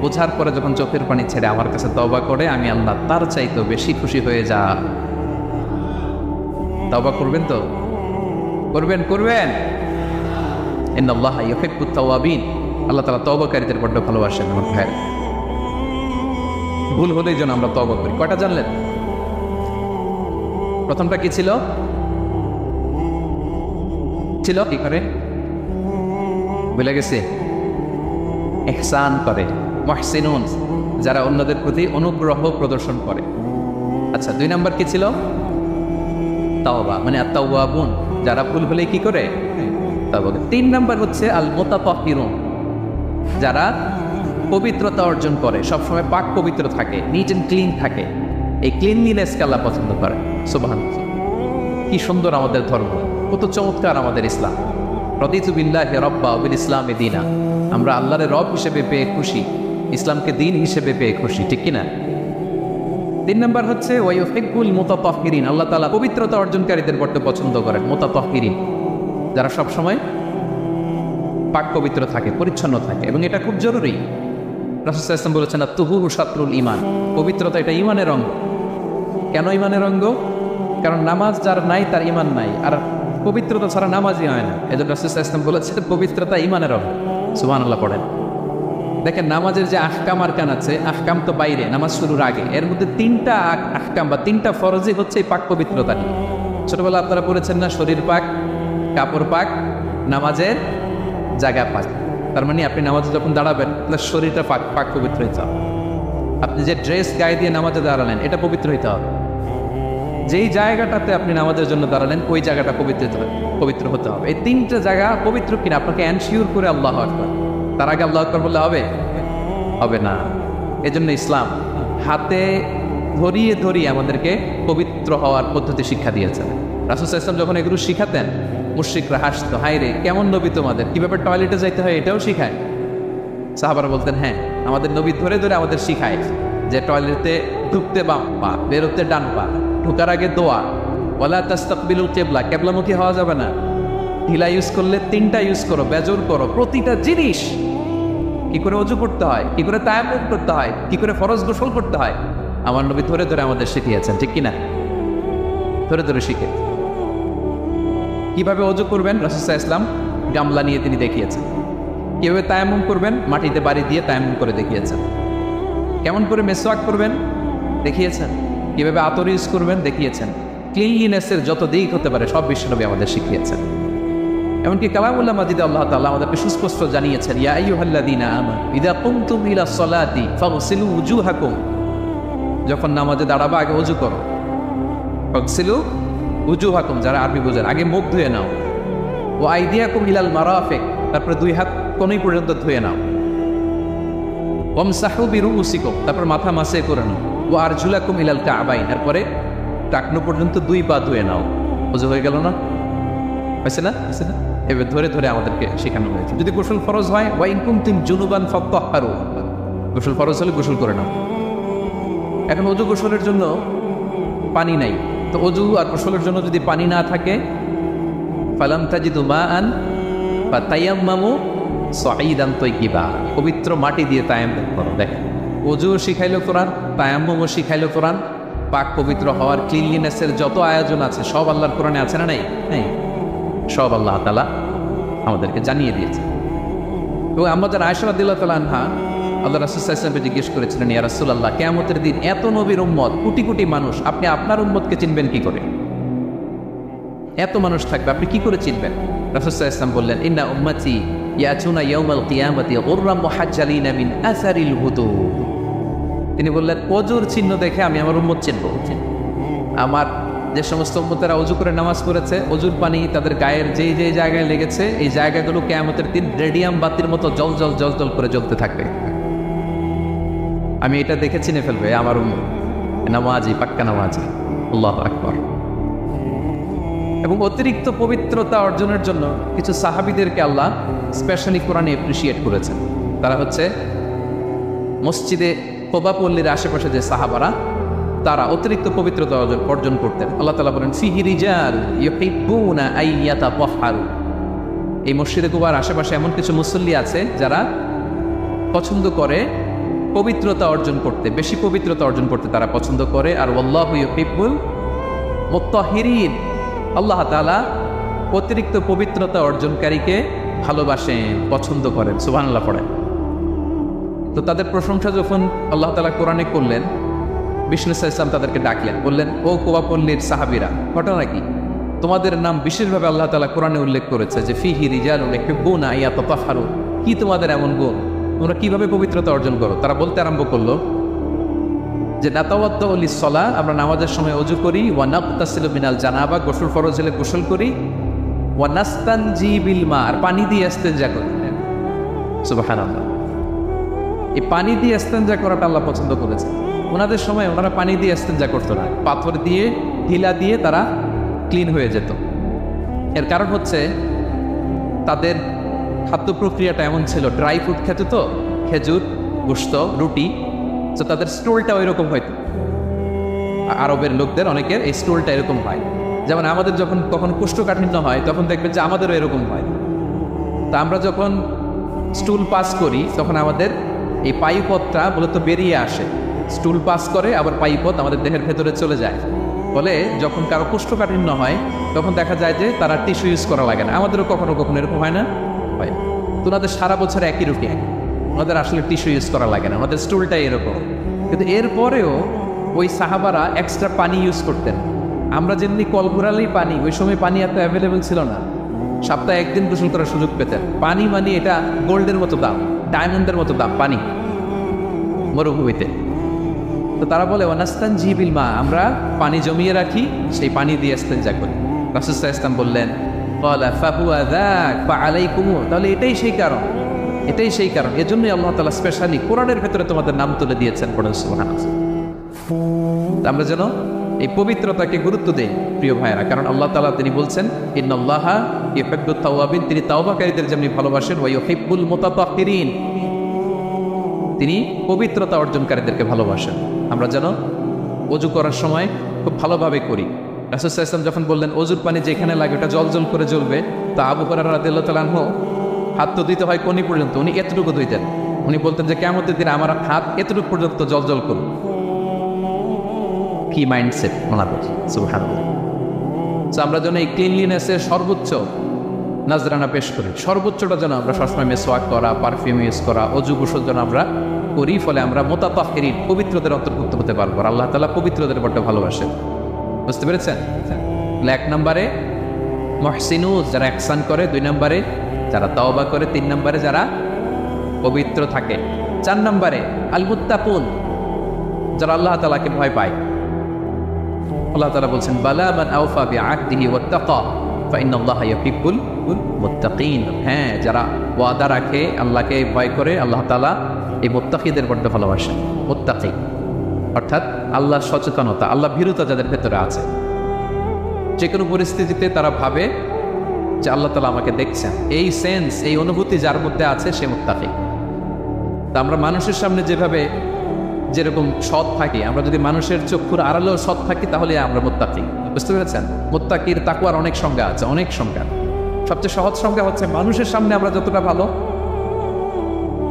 বোঝার পরে যখন চোখের পানি ছেড়ে আমার কাছে তওবা করে, আমি আল্লাহ তার চাইতেও বেশি খুশি হয়ে যা। তওবা করবেন তো? করবেন, করবেন। ইন্নাল্লাহা ইউহিব্বুত তাওয়াবিন। আল্লাহ তাআলা তওবাকারীদের বড্ড ভালোবাসেন। আমার ভাইয়েরা, ভুল হলেই যেন আমরা তওবা করি। কয়টা জানলেন? প্রথমটা কি ছিল? ছিল কি করে? বলে গেছে, ইহসান করে, মুহসিনুন, যারা অন্যদের প্রতি অনুগ্রহ প্রদর্শন করে। আচ্ছা, 2 নাম্বার কি ছিল? তাওবা, মানে আত-তাওয়াবুন, যারা ভুল হলে কি করে? তাওবা করে। 3 নাম্বার হচ্ছে আল মুতাতাহহিরুন, যারা পবিত্রতা অর্জন করে, সবসময় পাক পবিত্র থাকে, নিট অ্যান্ড ক্লিন থাকে। এই ক্লিনলিনেসকে আল্লাহ পছন্দ করে। সুবহানাল্লাহ, কি সুন্দর আমাদের ধর্ম, কত চমৎকার আমাদের ইসলাম। রাদিতু বিল্লাহি রাব্বা ওয়া বিল ইসলামি দীনা। আমরা আল্লাহর রব হিসেবে পেয়ে খুশি, ইসলামকে দিন হিসেবে পেয়ে খুশি, ঠিক কিনা? 3 নাম্বার হচ্ছে ওয়া ইউহিব্বুল মুতাতাহহিরিন। আল্লাহ তাআলা পবিত্রতা অর্জনকারীদের বড় পছন্দ করেন। মুতাতাহহিরিন, যারা সবসময় পাক পবিত্র থাকে, পরিচ্ছন্ন থাকে, এবং এটা খুব জরুরি। রাসূল সাল্লাল্লাহু আলাইহি ওয়াসাল্লাম বলেছেন, আত-তুহুরু শাতরুল ঈমান। পবিত্রতা এটা ঈমানের অঙ্গ। কেন ঈমানের অঙ্গ? কারণ নামাজ যার নাই তার ঈমান নাই, আর পবিত্রতা ছাড়া নামাজই হয় না। এজন্য রাসূল সাল্লাল্লাহু আলাইহি ওয়াসাল্লাম বলেছেন, পবিত্রতা ঈমানের অঙ্গ। সুবহানাল্লাহ পড়েন। দেখেন, নামাজের যে আহকাম আরকান আছে, আহকাম তো বাইরে, নামাজ শুরুর আগে। এর মধ্যে 3টা আহকাম বা 3টা ফরজই হচ্ছে এই পাক পবিত্রতা নিয়ে। ছোটবেলা আপনারা পড়েছেন না, শরীর পাক, কাপড় পাক, নামাজের জায়গা পাক। তার মানে আপনি নামাজে যখন দাঁড়াবেন, আপনার শরীরটা পাক পাক পবিত্র হইতে হবে। আপনি যে ড্রেস গায়ে দিয়ে নামাজে দাঁড়ালেন, এটা পবিত্র হইতে হবে। যেই জায়গাটাতে আপনি নামাজের জন্য দাঁড়ালেন, ওই জায়গাটা পবিত্র হতে হবে। এই 3টা জায়গা পবিত্র কিনা আপনাকে এনশিওর করে আল্লাহু আকবার, তার আগে আল্লাহু আকবার বললে হবে? হবে না। এজন্য ইসলাম হাতে ধরিয়ে ধরিয়ে আমাদেরকে পবিত্র হওয়ার পদ্ধতি শিক্ষা দিয়েছেন। রাসূল সাল্লাল্লাহু আলাইহি ওয়াসাল্লাম যখন এগুলো শিখাতেন, মুশরিকরা হাসতো, হায় রে কেমন নবী তোমাদের, কিভাবে টয়লেটে যাইতে হয় এটাও শিখায়। সাহাবারা বলতেন হ্যাঁ, আমাদের নবী ধরে ধরে আমাদের শিখায় যে টয়লেটে ঢুকতে বাম পা, বেরোতে ডান পা, ঢোকার আগে দোয়া, ওয়ালা তাস্তাকবিলুল কিবলা, কিবলামুখী হওয়া যাবে না, ঢিলা ইউজ করলে 3টা ইউজ করো, বেজর করো, প্রতিটা জিনিস কি করে ওযু করতে হয়, কি করে তায়াম্মুম করতে হয়, কি করে ফরজ গোসল করতে হয়, আমার নবী ধরে ধরে আমাদের শিখিয়েছেন, ঠিক কিনা? ধরে ধরে শিখে কিভাবে ওযু করবেন রাসূল সাল্লাল্লাহু আলাইহি ওয়াসাল্লাম গামলা নিয়ে তিনি দেখিয়েছেন, কিভাবে তায়াম্মুম করবেন মাটিতে বাড়ি দিয়ে তায়াম্মুম করে দেখিয়েছেন, কেমন করে মেসওয়াক করবেন দেখিয়েছেন, কিভাবে আতর ইউজ করবেন দেখিয়েছেন, ক্লিনলিনেসের যত দিক হতে পারে সব বিশ্বনবী আমাদের শিখিয়েছেন। এমনকি কালামুল্লাহ মাজিদে আল্লাহ তাআলা আমাদেরকে সুস্পষ্ট জানিয়েছেন, ইয়া আইয়ুহাল্লাযীনা আমানু ইযা কুমতুম ইলা সলাতি ফাগসিলু উজুহাকুম, যখন নামাজে দাঁড়াবা আগে ওযু করো, ফাগসিলু উজুহাকুম, যারা আরবি বোঝেন আগে মুখ ধুয়ে নাও, ওয়া আইদিয়াকুম ইলাল মারাফিক, তারপরে 2 হাত কোণী পর্যন্ত ধুয়ে নাও, ওয়ামসাহু বিরুউসিকুম, তারপর মাথা মাসে করে নাও, ওয়া আরজুলাকুম ইলাল কাবাইন, তারপরে টাকনু পর্যন্ত 2 পা ধুয়ে নাও। ওযু হয়ে গেল না? হয়েছে না? হয়েছে না? এবার ধরে ধরে আমাদেরকে শেখানো হয়েছে। যদি গোসল ফরজ হয়, ওয়া ইন কুনতুম জুনুবান ফাত্তাহহারু, গোসল ফরজ হলে গোসল করে নাও। এখন ওযু গোসলের জন্য পানি নাই, তো ওযু আর গোসলের জন্য যদি পানি না থাকে, ফালাম তাজিদু মাআন ফাতায়াম্মামু সাঈদান তাইয়্যিবা, পবিত্র মাটি দিয়ে তায়াম্মুম করো। দেখেন ওযুও শিখাইলো কোরআন, তায়াম্মুমও শিখাইলো কোরআন, পাক পবিত্র হওয়ার ক্লিনলিনেসের যত আয়োজন আছে সব আল্লাহর কোরআনে আছে না? নেই? নেই, সব আল্লাহ তাআলা আমাদেরকে জানিয়ে দিয়েছে। এবং আমাদের আয়েশা রাদিয়াল্লাহু তাআলা আনহা আল্লাহ রাসূল সাল্লাল্লাহু আলাইহি ওয়াসাল্লামকে জিজ্ঞেস করেছিলেন, ইয়া রাসূলুল্লাহ, কিয়ামতের দিন এত নবীর উম্মত, কোটি কোটি মানুষ, আপনি আপনার উম্মতকে চিনবেন কি করে? এত মানুষ থাকবে, আপনি কি করে চিনবেন? রাসূল সাল্লাল্লাহু আলাইহি ওয়াসাল্লাম বললেন, ইন্না উম্মতি ইয়াতুনা ইয়াউমাল কিয়ামাতি গুররাম মুহাজ্জালিনা মিন আসারিল হুদু। তিনি বললেন, ওযুর চিহ্ন দেখে আমি আমার উম্মত চিনব। আমার যে সমস্ত উম্মতেরা ওযু করে নামাজ পড়েছে, ওযুর পানি তাদের গায়ের যেই যেই জায়গায় লেগেছে, এই জায়গাগুলো কিয়ামতের দিন রেডিয়াম বাতির মতো জল জল জল জল করে জ্বলতে থাকবে। আমি এটা দেখে চিনে ফেলবে আমার উম্মত, নামাজি, পাক্কা নামাজি। আল্লাহু আকবার। এবং অতিরিক্ত পবিত্রতা অর্জনের জন্য কিছু সাহাবীদেরকে আল্লাহ স্পেশালি কোরআনে অ্যাপ্রিশিয়েট করেছেন। তারা হচ্ছে মসজিদে কুবা পল্লীর আশেপাশে যে সাহাবারা, তারা অতিরিক্ত পবিত্রতা অর্জন করতেন। আল্লাহ তাআলা বলেন, ফিহি রিজাল ইউহিব্বুনা আইয়াতাতাহহারু, এই মসজিদে কুবার আশেপাশে এমন কিছু মুসল্লি আছে যারা পছন্দ করে পবিত্রতা অর্জন করতে, বেশি পবিত্রতা অর্জন করতে তারা পছন্দ করে। আর ওয়াল্লাহু ইউহিব্বুল মুত্তাহিরিন, আল্লাহ তাআলা অতিরিক্ত পবিত্রতা অর্জনকারীকে ভালোবাসেন, পছন্দ করেন। সুবহানাল্লাহ পড়েন। তো তাদের প্রশংসা যখন আল্লাহ তাআলা কোরআনে করলেন, বিষ্ণু সাল্লাল্লাহু আলাইহি তাদেরকে ডাকলেন, বললেন, ও কুবা পল্লীর সাহাবীরা, ঘটনা কি? তোমাদের নাম বিশেষভাবে আল্লাহ তাআলা কোরআনে উল্লেখ করেছে যে ফিহি রিজালুন ইউহিব্বুনা আইয়াতাতাহহারু, কি তোমাদের এমন গুণ, তোমরা কিভাবে পবিত্রতা অর্জন করো? তারা বলতে আরম্ভ করলো যে নাতাওয়াদ্দাউ লিস-সালাহ, আমরা নামাজের সময় ওযু করি, ওয়া নাগতাসিলু মিনাল জানাবা, গোসল ফরজ হলে গোসল করি, ওয়া নাস্তানজি বিল মা, আর পানি দিয়ে ইস্তেনজা করি। সুবহানাল্লাহ, এই পানি দিয়ে ইস্তেনজা করাটা আল্লাহ পছন্দ করেছে। ওনাদের সময় ওনারা পানি দিয়ে ইস্তেনজা করতো না, পাথর দিয়ে, ঢিলা দিয়ে তারা ক্লিন হয়ে যেত। এর কারণ হচ্ছে তাদের খাদ্য প্রক্রিয়াটা এমন ছিল, ড্রাই ফ্রুট খেত তো, খেজুর, গোশত, রুটি, তো তাদের স্টোলটা ওই রকম হয়তো। আরবের লোকদের অনেকের এই স্টোলটা এরকম হয়, যেমন আমাদের যখন কখন কোষ্ঠকাঠিন্য হয় তখন দেখবেন যে আমাদেরও এরকম হয়। তা আমরা যখন স্টুল পাস করি তখন আমাদের এই পায়ুপথটা মূলত বেরিয়ে আসে, স্টুল পাস করে আবার পায়ুপথ আমাদের দেহের ভেতরে চলে যায়। ফলে যখন কারো কোষ্ঠকাঠিন্য হয় তখন দেখা যায় যে তারা টিস্যু ইউজ করা লাগে না। আমাদেরও কখনো কখনো এরকম হয় না? হয়। তো ওনাদের সারা বছর একই রুটিন, ওনাদের আসলে টিস্যু ইউজ করা লাগে না, ওনাদের স্টুলটাই এরকম। কিন্তু এরপরেও ওই সাহাবারা এক্সট্রা পানি ইউজ করতেন। আমরা যেমনি কল ঘোরালেই পানি, ওই সময় পানি এত অ্যাভেলেবেল ছিল না, সপ্তাহে একদিন গোসল করার সুযোগ পেতেন। পানি মানে এটা গোল্ডের মতো দাম, ডায়মন্ডের মতো দাম পানি মরুভূমিতে। তো তারা বলে ওয়ানাস্তান জিবিল মা, আমরা পানি জমিয়ে রাখি, সেই পানি দিয়ে ইস্তেনজা করি। রাসূল সাল্লাল্লাহু আলাইহি ওয়াসাল্লাম বললেন, ক্বালা ফাহুয়া যাক ফাআলাইকুম, তাহলে এটাই সেই কারণ, এটাই সেই কারণ। এজন্যই আল্লাহ তাআলা স্পেশালি কোরআনের ভেতরে তোমাদের নাম তুলে দিয়েছেন। পড়ুন সুবহানাল্লাহ। আমরা যেন এই পবিত্রতাকে গুরুত্ব দেন প্রিয় ভাইয়েরা, কারণ আল্লাহ তাআলা তিনি বলছেন ইন্নাল্লাহা ইউহিব্বুত তাওয়াবিন, তিনি তাওবাকারীদের যেমনি ভালোবাসেন, ওয়া ইউহিব্বুল মুতাতাহহিরিন, তিনি পবিত্রতা অর্জনকারীদেরকে ভালোবাসেন। আমরা যেন ওযু করার সময় খুব ভালোভাবে করি। রাসূল সাল্লাল্লাহু আলাইহি ওয়াসাল্লাম যখন বললেন ওযুর পানি যেখানে লাগে ওটা জলজল করে জ্বলবে, তা আবু হুরায়রা রাদিয়াল্লাহু তাআলা আনহু হাত তো দিতে হয় কোনি পর্যন্ত, উনি এতটুকু ধুইতেন। উনি বলতেন যে কিয়ামতের দিনে আমার হাত এতটুকু পর্যন্ত জলজল করুন। কি মাইন্ডসেট ওনাদের, সুবহানাল্লাহ। তো আমরা যেন এই ক্লিনলিনেসের সর্বোচ্চ নাজরানা পেশ করি, সর্বোচ্চটা যেন আমরা সবসময় মেসওয়াক করা, পারফিউম ইউজ করা, অজু গোসল যেন আমরা করি, ফলে আমরা মুতাতাহহিরিন, পবিত্রদের অন্তর্ভুক্ত হতে পারবো। আর আল্লাহ তাআলা পবিত্রদের বড় ভালোবাসেন, বুঝতে পেরেছেন? এক নম্বরে মুহসিনুন, যারা ইহসান করে, 2 নম্বরে যারা তাওবা করে, 3 নম্বরে যারা পবিত্র থাকে, 4 নম্বরে আল মুত্তাকুন, যারা আল্লাহ তাআলাকে ভয় পায়। আল্লাহ তাআলা বলছেন বালা মান আওফা বিআহদিহি ওয়াত্তাকা ফাইন্নাল্লাহা ইউহিব্বুল মুত্তাকিন। হ্যাঁ, যারা ওয়াদা রাখে, আল্লাহকে ভয় করে, আল্লাহ তাআলা এই মুত্তাকিদের বড় ভালোবাসেন। মুত্তাকি অর্থাৎ আল্লাহর সচেতনতা, আল্লাহ ভীরুতা যাদের ভেতরে আছে, যে কোনো পরিস্থিতিতে তারা ভাবে যে আল্লাহ তাআলা আমাকে দেখছেন, এই সেন্স, এই অনুভূতি যার মধ্যে আছে সে মুত্তাকি। তা আমরা মানুষের সামনে যেভাবে যেরকম সৎ থাকি, আমরা যদি মানুষের চক্ষুর আড়ালেও সৎ থাকি তাহলে আমরা মুত্তাকি, বুঝতে পেরেছেন? মুত্তাকির তাকওয়ার অনেক সংজ্ঞা আছে, অনেক সংজ্ঞা। সবচেয়ে সহজ সংজ্ঞা হচ্ছে মানুষের সামনে আমরা যতটা ভালো,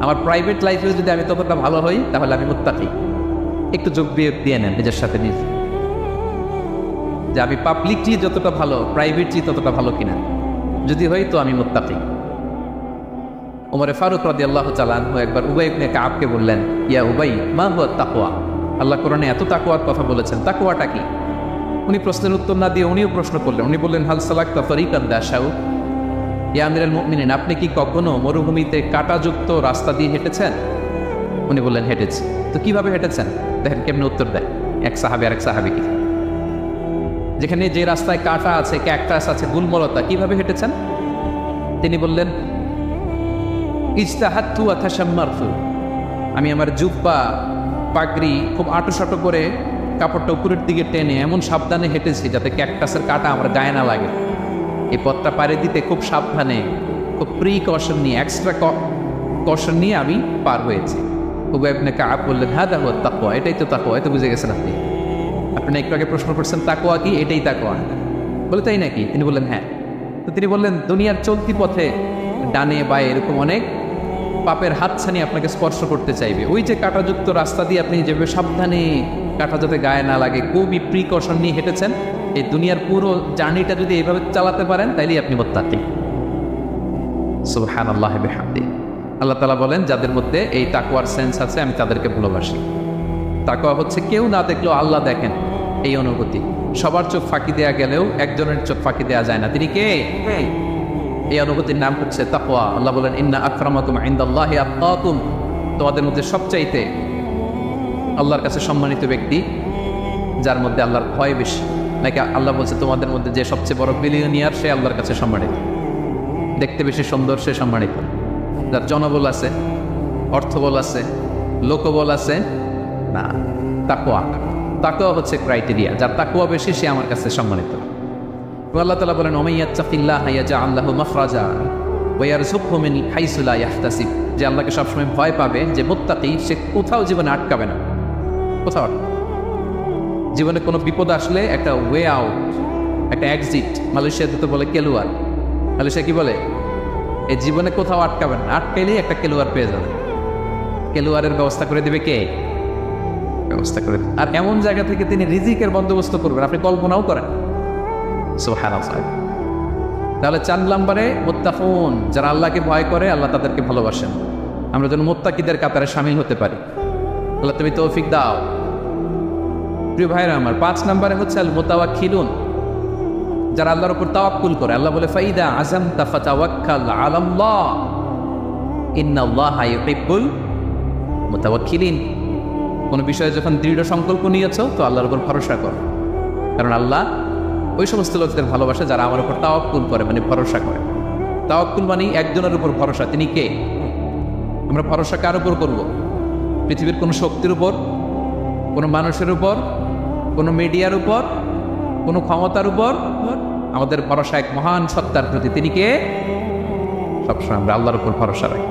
আমার প্রাইভেট লাইফে যদি আমি ততটা ভালো হই তাহলে আমি মুত্তাকি। একটু যোগ দিয়ে নেন নিজের সাথে নিজে, যে আমি পাবলিকলি যতটা ভালো, প্রাইভেটলি ততটা ভালো কিনা। যদি হই তো আমি মুত্তাকি। ওমরে ফারুক রাদিয়াল্লাহু তাআলা আনহু একবার উবাই ইবনে কাবকে বললেন, ইয়া উবাই মা হুয়া তাকওয়া, আল্লাহ কোরআনে এত তাকওয়ার কথা বলেছেন, তাকওয়াটা কি? উনি প্রশ্নের উত্তর না দিয়ে উনিও প্রশ্ন করলেন। উনি বললেন হাল সালাকতা তরিকান দাশাউ, ইয়া আমিরুল মুমিনিন, আপনি কি কখনো মরুভূমিতে কাঁটাযুক্ত রাস্তা দিয়ে হেঁটেছেন? উনি বললেন হেঁটেছি। তো কিভাবে হেঁটেছেন? দেখেন কেমনে উত্তর দেয় এক সাহাবী আর এক সাহাবীকে। যেখানে যে রাস্তায় কাঁটা আছে, ক্যাকটাস আছে, গুলমলতা, কিভাবে হেঁটেছেন? তিনি বললেন ইজতাহাদতু ওয়া তাশাম্মারতু, আমি আমার জুব্বা পাগড়ি খুব আঁটোসাঁটো করে কাপড়টা উপরের দিকে টেনে এমন সাবধানে হেঁটেছি যাতে ক্যাকটাসের কাঁটা আমার গায়ে না লাগে। এই পথটা পাড়ি দিতে খুব সাবধানে, খুব প্রিকশন নিয়ে, এক্সট্রা কশন নিয়ে আমি পার হয়েছি। উবাই ইবনে কাব বললেন হাদা হুয়া তাকওয়া, এটাই তো তাকওয়া। এটা বুঝে গেছেন আপনি? আপনি একটু আগে প্রশ্ন করছেন তাকওয়া কি, এটাই তাকওয়া। বলে তাই নাকি? তিনি বললেন হ্যাঁ। তো তিনি বললেন দুনিয়ার চলতি পথে ডানে বায়ে এরকম অনেক পাপের হাতছানি আপনাকে স্পর্শ করতে চাইবে, ওই যে কাঁটাযুক্ত রাস্তা দিয়ে আপনি যেভাবে সাবধানে, কাঁটা যাতে গায়ে না লাগে, খুবই প্রিকশন নিয়ে হেঁটেছেন, এই দুনিয়ার পুরো জার্নিটা যদি এইভাবে চালাতে পারেন তাইলেই আপনি মুত্তাকি। সুবহানাল্লাহি ওয়া বিহামদিহি। আল্লাহ তাআলা বলেন যাদের মধ্যে এই তাকওয়ার সেন্স আছে আমি তাদেরকে ভালোবাসি। তাকওয়া হচ্ছে কেউ না দেখলেও আল্লাহ দেখেন, এই অনুভূতি। সবার চোখ ফাঁকি দেয়া গেলেও একজনের চোখ ফাঁকি দেয়া যায় না, তিনি কে? এই অনুভূতির নাম হচ্ছে তাকওয়া। আল্লাহ বলেন ইন্না আকরামাকুম ইনদাল্লাহি আতকাকুম, তোমাদের মধ্যে সবচাইতে আল্লাহর কাছে সম্মানিত ব্যক্তি যার মধ্যে আল্লাহর ভয় বেশি। নাকি আল্লাহ বলছে তোমাদের মধ্যে যে সবচেয়ে বড় বিলিয়নিয়ার সে আল্লাহর কাছে সম্মানিত, দেখতে বেশি সুন্দর সে সম্মানিত। যার জনবল আছে, অর্থবল আছে, লোকবল আছে না, তাকওয়া। তাকওয়া হচ্ছে ক্রাইটেরিয়া, যার তাকওয়া বেশি সে আমার কাছে সম্মানিত। আল্লাহ তাআলা বলেন ওমাইয়াত্তাকিল্লাহা ইয়াজআল লাহু মাখরাজা ওয়া ইয়ারযুকহু মিন হাইসু লা ইয়াহতাসিব, যে আল্লাহকে সবসময় ভয় পাবে, যে মুত্তাকি, সে কোথাও জীবনে আটকাবে না, কোথাও জীবনে কোনো বিপদ আসলে একটা ওয়ে আউট, একটা এক্সিট। মালয়েশিয়াতে তো বলে কেলুয়ার। মালয়েশিয়া কি বলে? এই জীবনে কোথাও আটকাবে না, আটকাইলেই একটা কেলুয়ার পেয়ে যাবে। কেলুয়ারের ব্যবস্থা করে দেবে কে? ব্যবস্থা করে। আর এমন জায়গা থেকে তিনি রিজিকের বন্দোবস্ত করবেন আপনি কল্পনাও করেন। সুবহানাল্লাহ। তাহলে 4 নম্বরে মুত্তাকুন, যারা আল্লাহকে ভয় করে, আল্লাহ তাদেরকে ভালোবাসেন। আমরা যেন মুত্তাকিদের কাতারে শামিল হতে পারি, আল্লাহ তুমি তৌফিক দাও। প্রিয় ভাইরা আমার, 5 নম্বরে হচ্ছে আল মুতাওয়াক্কিলুন, যারা আল্লাহর উপর তাওয়াক্কুল করে। আল্লাহ বলে ফাইদা আযামতা ফাতাওয়াক্কাল আলাল্লাহ ইন্নাল্লাহা ইউহিব্বুল মুতাওয়াক্কিলিন। কোনো বিষয়ে যখন দৃঢ় সংকল্প নিয়েছো তো আল্লাহর উপর ভরসা করো, কারণ আল্লাহ ওই সমস্ত লোকদের ভালোবাসে যারা আমার উপর তাওয়াক্কুল করে, মানে ভরসা করে। তাওয়াক্কুল মানে একজনের উপর ভরসা, তিনি কে? আমরা ভরসা কার উপর করব? পৃথিবীর কোনো শক্তির উপর, কোনো মানুষের উপর, কোনো মিডিয়ার উপর, কোনো ক্ষমতার উপর। আমাদের ভরসা এক মহান সত্তার প্রতি। তিনি কে? সবসময় আমরা আল্লাহর উপর ভরসা রাখি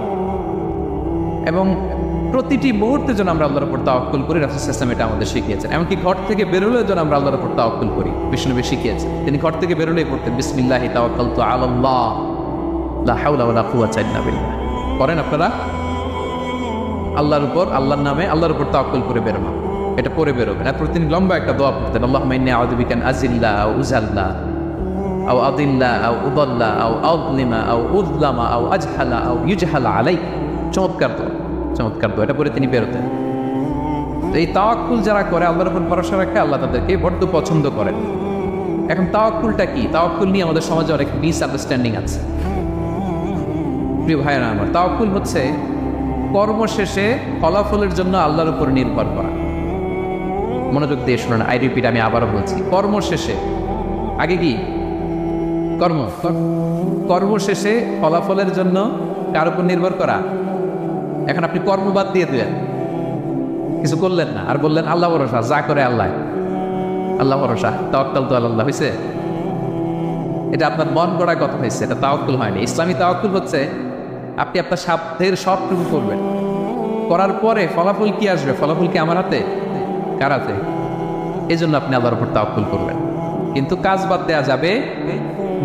এবং প্রতিটি মুহূর্তে যেন আমরা আল্লাহর উপর তাওয়াক্কুল করি। রাসূল সাল্লাল্লাহু আলাইহি ওয়াসাল্লাম এটা আমাদের শিখিয়েছেন। এমনকি ঘর থেকে বেরোলেও যেন আমরা আল্লাহর উপর তাওয়াক্কুল করি, বিষ্ণুনবী শিখিয়েছেন। তিনি ঘর থেকে বেরোলেই পড়তেন বিসমিল্লাহি তাওয়াক্কালতু আলাল্লাহ লা হাওলা ওয়ালা কুওয়াতা ইল্লা বিল্লাহ। করেন আপনারা? আল্লাহর উপর, আল্লাহর নামে, আল্লাহর উপর তাওয়াক্কুল করে বেরোনো, এটা পরে বেরোবেন। আর প্রতিদিন লম্বা একটা দোয়া পড়তেন, আল্লাহুম্মা ইন্নী আউযু বিকা আন আযিল্লা আও উযাল্লা আও আদিল্লা আও উদাল্লা আও আযলিমা আও উযলামা আও আজহালা আও ইউজহালা আলাইহি। চমৎকার দোয়া, চমৎকার দোয়া। এটা পরে তিনি বেরোতেন। তো এই তাওয়াক্কুল যারা করে, আল্লাহর উপর ভরসা রাখে, আল্লাহ তাদেরকে বড্ড পছন্দ করেন। এখন তাওয়াক্কুলটা কি? তাওয়াক্কুল নিয়ে আমাদের সমাজে অনেক মিসআন্ডারস্ট্যান্ডিং আছে। প্রিয় ভাইয়েরা আমার, তাওয়াক্কুল হচ্ছে কর্মশেষে ফলাফলের জন্য আল্লাহর উপর নির্ভর করা। মনোযোগ দিয়ে শুনুন, আই রিপিট, আমি আবারও বলছি, কর্মশেষে, আগে কি কর্মশেষে ফলাফলের জন্য কার উপর নির্ভর করা। এখন আপনি কর্ম বাদ দিয়ে দিলেন, কিছু করলেন না, আর বললেন আল্লাহ ভরসা, যা করে আল্লাহ, আল্লাহ ভরসা, তাওয়াক্কালতু আলাল্লাহ হয়েছে? এটা আপনার মন গড়া কথা হয়েছে, এটা তাওয়াক্কুল হয়নি। ইসলামী তাওয়াক্কুল হচ্ছে আপনি আপনার সাধ্যের সবটুকু করবেন, করার পরে ফলাফল কি আসবে, ফলাফল কি আমার হাতে, কার হাতে? এই জন্য আপনি আল্লাহর উপর তাওয়াক্কুল করবেন। কিন্তু কাজ বাদ দেওয়া যাবে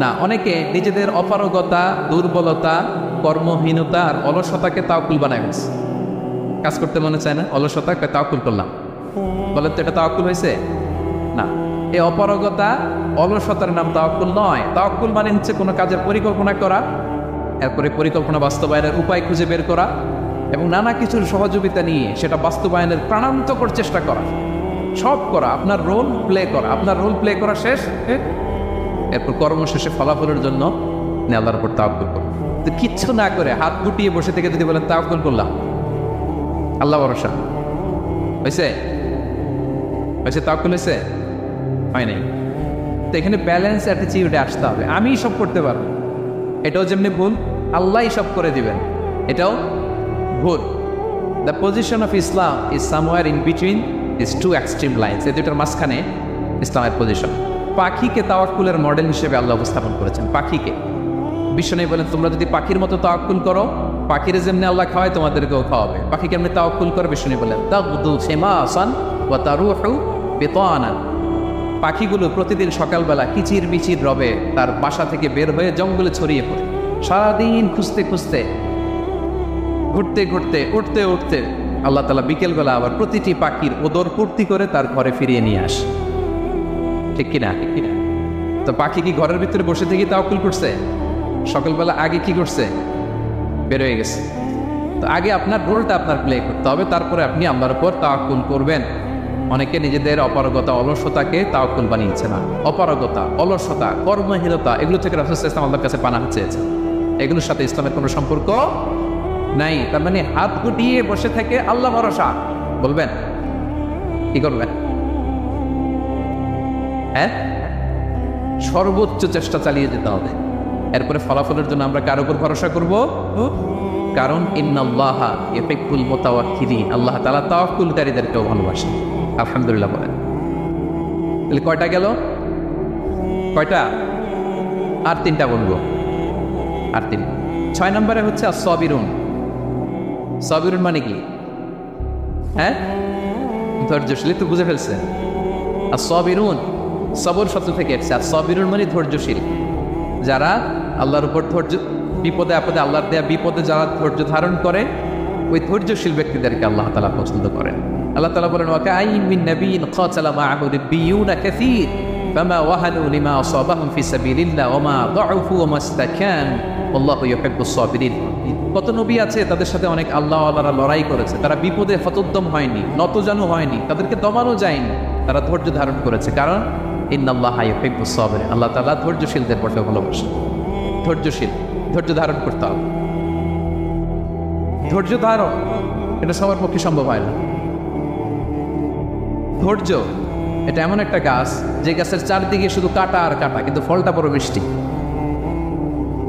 না। অনেকে নিজেদের অপারগতা, দুর্বলতা, কর্মহীনতা আর অলসতাকে তাওয়াক্কুল বানায় ফেলছে। কাজ করতে মনে চায় না, অলসতা, তাওয়াক্কুল করলাম। বলেন তো এটা তাওয়াক্কুল হয়েছে? না। এই অপারগতা, অলসতার নাম তাওয়াক্কুল নয়। তাওয়াক্কুল মানে হচ্ছে কোনো কাজের পরিকল্পনা করা, এরপরে পরিকল্পনা বাস্তবায়নের উপায় খুঁজে বের করা এবং নানা কিছুর সহযোগিতা নিয়ে সেটা বাস্তবায়নের প্রাণান্তকর চেষ্টা করা, সব করা, আপনার রোল প্লে করা। আপনার রোল প্লে করা শেষ, এরপর কর্মশেষে ফলাফলের জন্য আল্লাহর উপর তাওয়াক্কুল করুন। তো কিচ্ছু না করে হাত গুটিয়ে বসে থেকে যদি বলেন তাওয়াক্কুল করলাম, আল্লাহ ভরসা, হয়েছে? হয়েছে? তাওয়াক্কুল হয়েছে? হয় নাই। তো এখানে ব্যালেন্স অ্যাটিটিউডে আসতে হবে। আমি সব করতে পারবো, এটাও যেমনি ভুল, আল্লাহই সব করে দিবেন, এটাও ভুল। The position of Islam is somewhere in between this two extreme lines. এই দুটার মাঝখানে ইসলামের পজিশন। পাখিকে তাওয়াক্কুলের মডেল হিসেবে আল্লাহ উপস্থাপন করেছেন। পাখিকে বিশ্বনবী বলেন, তোমরা যদি পাখির মতো তাওয়াক্কুল করো, পাখির যেমনি আল্লাহ খাওয়ায় তোমাদেরকেও খাওয়াবে। পাখি কেমনি তাওয়াক্কুল করে? বিশ্বনবী বলেন, তাগদু খিমাসান ওয়া তারুহু বিতানান। পাখিগুলো প্রতিদিন সকালবেলা কিচির মিচির রবে তার বাসা থেকে বের হয়ে জঙ্গলে ছড়িয়ে পড়ে, সারাদিন খুঁজতে খুঁজতে, ঘুরতে ঘুরতে, উঠতে উঠতে আল্লাহ তাআলা বিকেলবেলা আবার প্রতিটি পাখির ওদর পূর্তি করে তার ঘরে ফিরিয়ে নিয়ে আসে। ঠিক কিনা? ঠিক কিনা? তো পাখি কি ঘরের ভিতরে বসে থেকে তাওয়াক্কুল করছে? সকালবেলা আগে কি করছে? বের হয়ে গেছে। তো আগে আপনার রোলটা আপনার প্লে করতে হবে, তারপরে আপনি আল্লাহর উপর তাওয়াক্কুল করবেন। অনেকে নিজেদের অপারগতা, অলসতাকে তাওয়াক্কুল বানিয়েছে না। অপারগতা, অলসতা, কর্মহীনতা, এগুলো থেকে রাসূল সাল্লাল্লাহু আলাইহি ওয়াসাল্লাম আল্লাহর কাছে পানাহ চেয়েছেন। এগুলোর সাথে ইসলামের কোনো সম্পর্ক নাই। তার মানে হাত গুটিয়ে বসে থেকে আল্লাহ ভরসা বলবেন, কি করবেন? হ্যাঁ, সর্বোচ্চ চেষ্টা চালিয়ে যেতে হবে। এরপরে ফলাফলের জন্য আমরা কার উপর ভরসা করব? কারণ ইন্নাল্লাহা ইউহিব্বুল মুতাওয়াক্কিলিন, আল্লাহ তাআলা তাওয়াক্কুলকারীদেরকেও ভালোবাসেন। আলহামদুলিল্লাহ বলেন। তাহলে কয়টা গেল? কয়টা? আর তিনটা বলবো, আর তিন। 6 নম্বরে হচ্ছে as-সাবিরুন। সাবিরুন মানে কি? হ্যাঁ, ধৈর্যশীল। তো বুঝে ফেলছেন। as-সাবিরুন সবর শব্দ থেকে এসেছে। as-সাবিরুন মানে ধৈর্যশীল, যারা আল্লাহর উপর ধৈর্য, বিপদে আপদে আল্লাহর দেয়া বিপদে যারা ধৈর্য ধারণ করে, ওই ধৈর্যশীল ব্যক্তিদেরকে আল্লাহ তাআলা পছন্দ করেন। আল্লাহ তাআলা বলেন, ওয়া কাআইন মিন নাবিয়্যিন ক্বাতালা মা'আহু রাব্বিয়ুনা কাসীর ফামা ওয়াহানু লিমা আসাবাহুম ফি সাবিলিল্লাহ ওয়া মা দাউফু ওয়া মাস্তাকান আল্লাহু ইউহিব্বুস সাবিরিন। কত নবী আছে, তাদের সাথে অনেক আল্লাহওয়ালারা লড়াই করেছে, তারা বিপদে হতোদ্যম হয়নি, নতজানু হয়নি, তাদেরকে দমানো যায়নি, তারা ধৈর্য ধারণ করেছে। কারণ ইন্নাল্লাহা ইউহিব্বুস সাবিরিন, আল্লাহ তাআলা ধৈর্যশীলদের বড় ভালোবাসেন। ধৈর্যশীল, ধৈর্য ধারণ করতে হবে। ধৈর্য ধারণ এটা সবার পক্ষে সম্ভব হয় না। ধৈর্য এটা এমন একটা গাছ, যে গাছের চারদিকে শুধু কাটা আর কাটা, কিন্তু ফলটা বড় মিষ্টি।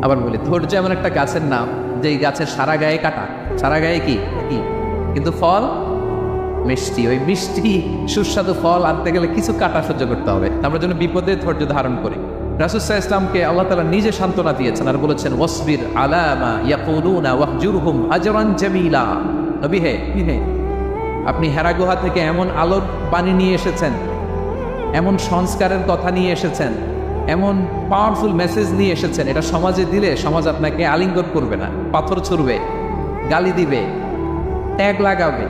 আবার বলি, ধৈর্য এমন একটা গাছের নাম, যে গাছের সারা গায়ে কাটা, সারা গায়ে কি, কিন্তু ফল মিষ্টি। ওই মিষ্টি সুস্বাদু ফল আনতে গেলে কিছু কাটা সহ্য করতে হবে। আমরা যেন বিপদে ধৈর্য ধারণ করি। রাসূল সাল্লাল্লাহু আলাইহি ওয়াসাল্লামকে আল্লাহ তাআলা নিজে সান্ত্বনা দিয়েছেন আর বলেছেন ওয়াসবির আলা মা ইয়াকুলুনা ওয়াহজুরহুম আজরান জামিলা। নবী হে, আপনি হেরা গুহা থেকে এমন আলোর পানি নিয়ে এসেছেন, এমন সংস্কারের কথা নিয়ে এসেছেন, এমন পাওয়ারফুল মেসেজ নিয়ে এসেছেন, এটা সমাজে দিলে সমাজ আপনাকে আলিঙ্গন করবে না, পাথর ছুড়বে, গালি দিবে, ট্যাগ লাগাবে,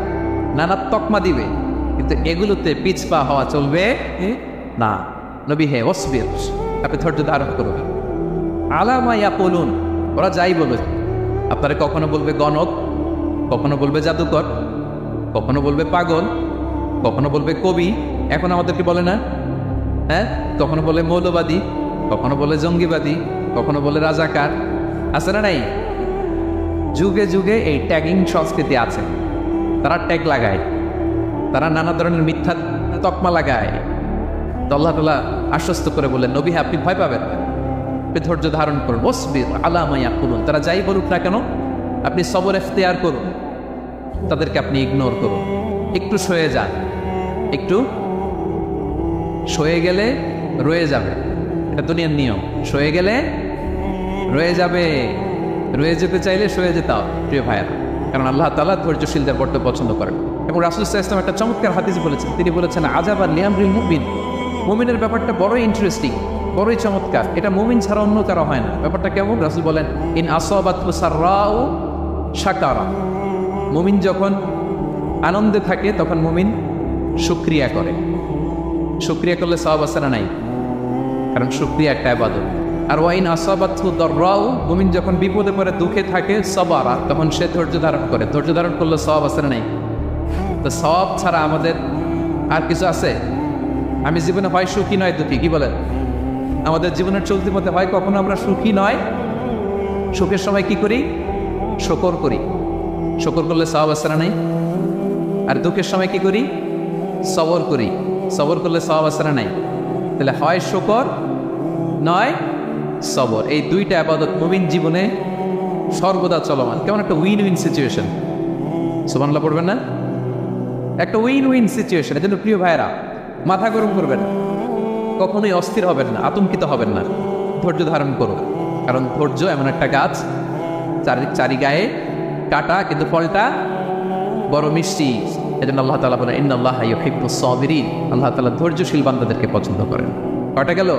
নানা তকমা দিবে, কিন্তু এগুলোতে পিছপা হওয়া চলবে না। নবী হে ওয়াসবির, আপনি ধৈর্য ধারণ করুন। আলামা ইয়াকুলুন, ওরা যাই বলে, আপনারা কখনো বলবে গণক, কখনো বলবে জাদুকর, কখনো বলবে পাগল, কখনো বলবে কবি, এখন আমাদেরকে বলে না, হ্যাঁ, কখনো বলে মৌলবাদী, কখনো বলে জঙ্গিবাদী, কখনো বলে রাজাকার, আছে না নাই? যুগে যুগে এই ট্যাগিং সংস্কৃতি আছে। তারা ট্যাগ লাগায়, তারা নানা ধরনের মিথ্যা তকমা লাগায়। তো আল্লাহ তাআলা আশ্বস্ত করে বললেন, নবী আপনি ভয় পাবেন না, আপনি ধৈর্য ধারণ করুন। ওয়াসবির আলা মা ইয়াকুলুন, তারা যাই বলুক না কেন আপনি সবর ইখতিয়ার করুন, তাদেরকে আপনি ইগনোর করুন, একটু সয়ে যান, একটু সয়ে গেলে রয়ে যাবে, এটা দুনিয়ার নিয়ম। সয়ে গেলে রয়ে যাবে, রয়ে যেতে চাইলে সয়ে যেতে হবে প্রিয় ভাইয়েরা, কারণ আল্লাহ তাআলা ধৈর্যশীলদের বড্ড পছন্দ করেন। এবং রাসূল সাল্লাল্লাহু আলাইহি ওয়াসাল্লাম একটা চমৎকার হাদিস বলেছেন, তিনি বলেছেন আজাবান লিআমরিল মুমিন, মুমিনের ব্যাপারটা বড়ই ইন্টারেস্টিং, বড়ই চমৎকার, এটা মুমিন ছাড়া অন্য কারো হয় না। ব্যাপারটা কেমন? রাসূল বলেন ইন আসাবাতহু সাররাউ শাকারা, মুমিন যখন আনন্দে থাকে তখন মুমিন শুকরিয়া করে। শুকরিয়া করলে সওয়াব আছে না নাই? কারণ শুকরিয়া একটা ইবাদত। আর ওয়াইন আসাবাতহু দাররাউ, মুমিন যখন বিপদে পড়ে দুঃখে থাকে সাবারা, তখন সে ধৈর্য ধারণ করে। ধৈর্য ধারণ করলে সওয়াব আছে না নাই? তো সওয়াব ছাড়া আমাদের আর কিছু আছে? আমি জীবনে হয় সুখী নয় দুঃখী, কি বলেন? আমাদের জীবনের চলতি পথে হয় কখনো আমরা সুখী নয়, সুখের সময় কি করি? শুকর করি। শুকর করলে সওয়াব আছে না নাই? আর দুঃখের সময় কি করি? সবর করি। সবর করলে সওয়াব আছে না নাই? তাহলে হয় শুকর নয় সবর, এই দুইটা ইবাদত মুমিন জীবনে সর্বদা চলমান। কেমন একটা উইন উইন সিচুয়েশন, সুবহানাল্লাহ পড়বেন না? একটা উইন উইন সিচুয়েশন। এজন্য প্রিয় ভাইরা, মাথা গরম করবেন না, কখনোই অস্থির হবেন না, আতঙ্কিত হবেন না, ধৈর্য ধারণ করুন। কারণ ধৈর্য এমন একটা গাছ, চারি গায়ে কাটা, কিন্তু ফলটা বড় মিষ্টি। এজন্য আল্লাহ তাআলা বলেন ইন্নাল্লাহা ইউহিব্বুস সাবিরিন, আল্লাহ তাআলা ধৈর্যশীল বান্দাদেরকে পছন্দ করেন। কয়টা গেল?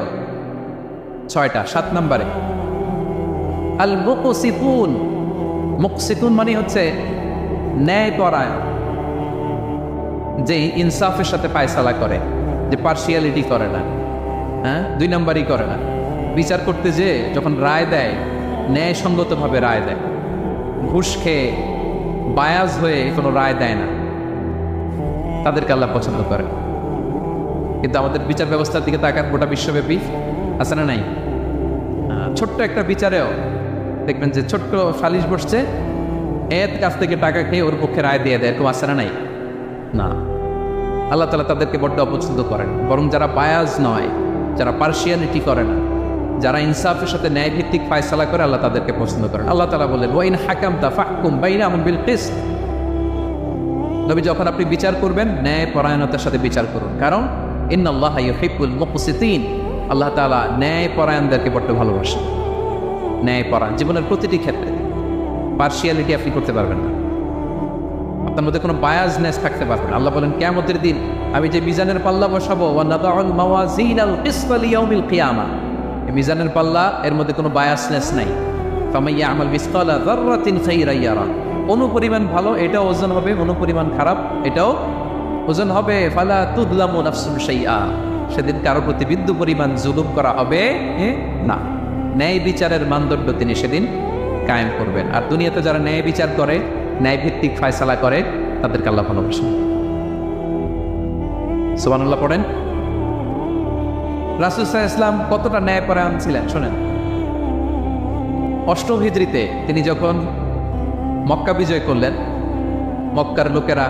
6টা। 7 নম্বরে আল মুকসিতুন। মুকসিতুন মানে হচ্ছে ন্যায়পরায়ণ, যে ইনসাফের সাথে ফায়সালা করে, যে পার্সিয়ালিটি করে না, হ্যাঁ, 2 নম্বরই করে না। বিচার করতে যে যখন রায় দেয় ন্যায়সঙ্গতভাবে রায় দেয়, ঘুষ খেয়ে বায়াজ হয়ে কোনো রায় দেয় না, তাদেরকে আল্লাহ পছন্দ করে। কিন্তু আমাদের বিচার ব্যবস্থার দিকে তাকান, গোটা বিশ্বব্যাপী আছে না নাই? ছোট্ট একটা বিচারেও দেখবেন যে ছোট্ট সালিশ বসছে, এর কাছ থেকে টাকা খেয়ে ওর পক্ষে রায় দিয়ে দেয়, এরকম আছে না নাই? না, আল্লাহ তাআলা তাদেরকে বড্ড অপছন্দ করেন। বরং যারা বায়াজ নয়, যারা পার্সিয়ালিটি করে না, যারা ইনসাফের সাথে ন্যায়ভিত্তিক ফায়সালা করে, আল্লাহ তাদেরকে পছন্দ করেন। আল্লাহ তাআলা বলেন ওয়া ইন হাকামতা ফাহকুম বাইনাহুম বিল কিসত, নবী যখন আপনি বিচার করবেন ন্যায় পরায়ণতার সাথে বিচার করুন, কারণ ইন্নাল্লাহা ইউহিব্বুল মুকসিতিন, আল্লাহ তাআলা ন্যায় পরায়ণদেরকে বড্ড ভালোবাসেন। ন্যায় পরায়ণ জীবনের প্রতিটি ক্ষেত্রে, পার্সিয়ালিটি আপনি করতে পারবেন না, আপনার মধ্যে কোনো বায়াসনেস থাকতে পারবে না। আল্লাহ বলেন কিয়ামতের দিন আমি যে মিজানের পাল্লা বসাবো, ওয়া নাদাউল মাওয়াজিনাল কিসতা লিয়াউমিল কিয়ামা, এই মিজানের পাল্লা এর মধ্যে কোনো বায়াসনেস নাই। ফামান ইয়ামাল মিসকালা যাররাতিন খাইরান ইয়ারা, অনুপরিমাণ ভালো এটাও ওজন হবে, অনুপরিমাণ খারাপ এটাও ওজন হবে। ফালা তুযলামু নাফসুন শাইআ, সেদিন কারো প্রতি বিন্দু পরিমাণ জুলুম করা হবে না। ন্যায় বিচারের মানদণ্ড তিনি সেদিন কায়েম করবেন। আর দুনিয়াতে যারা ন্যায় বিচার করে, ন্যায় ভিত্তিক ফায়সালা করে, তাদেরকে আল্লাহ ভালোবাসেন। সুবহানাল্লাহ পড়েন। রাসূল সাল্লাল্লাহু আলাইহি ওয়াসাল্লাম কতটা ন্যায়পরায়ণ ছিলেন শোনেন। 8ম হিজরিতে তিনি যখন মক্কা বিজয় করলেন, মক্কার লোকেরা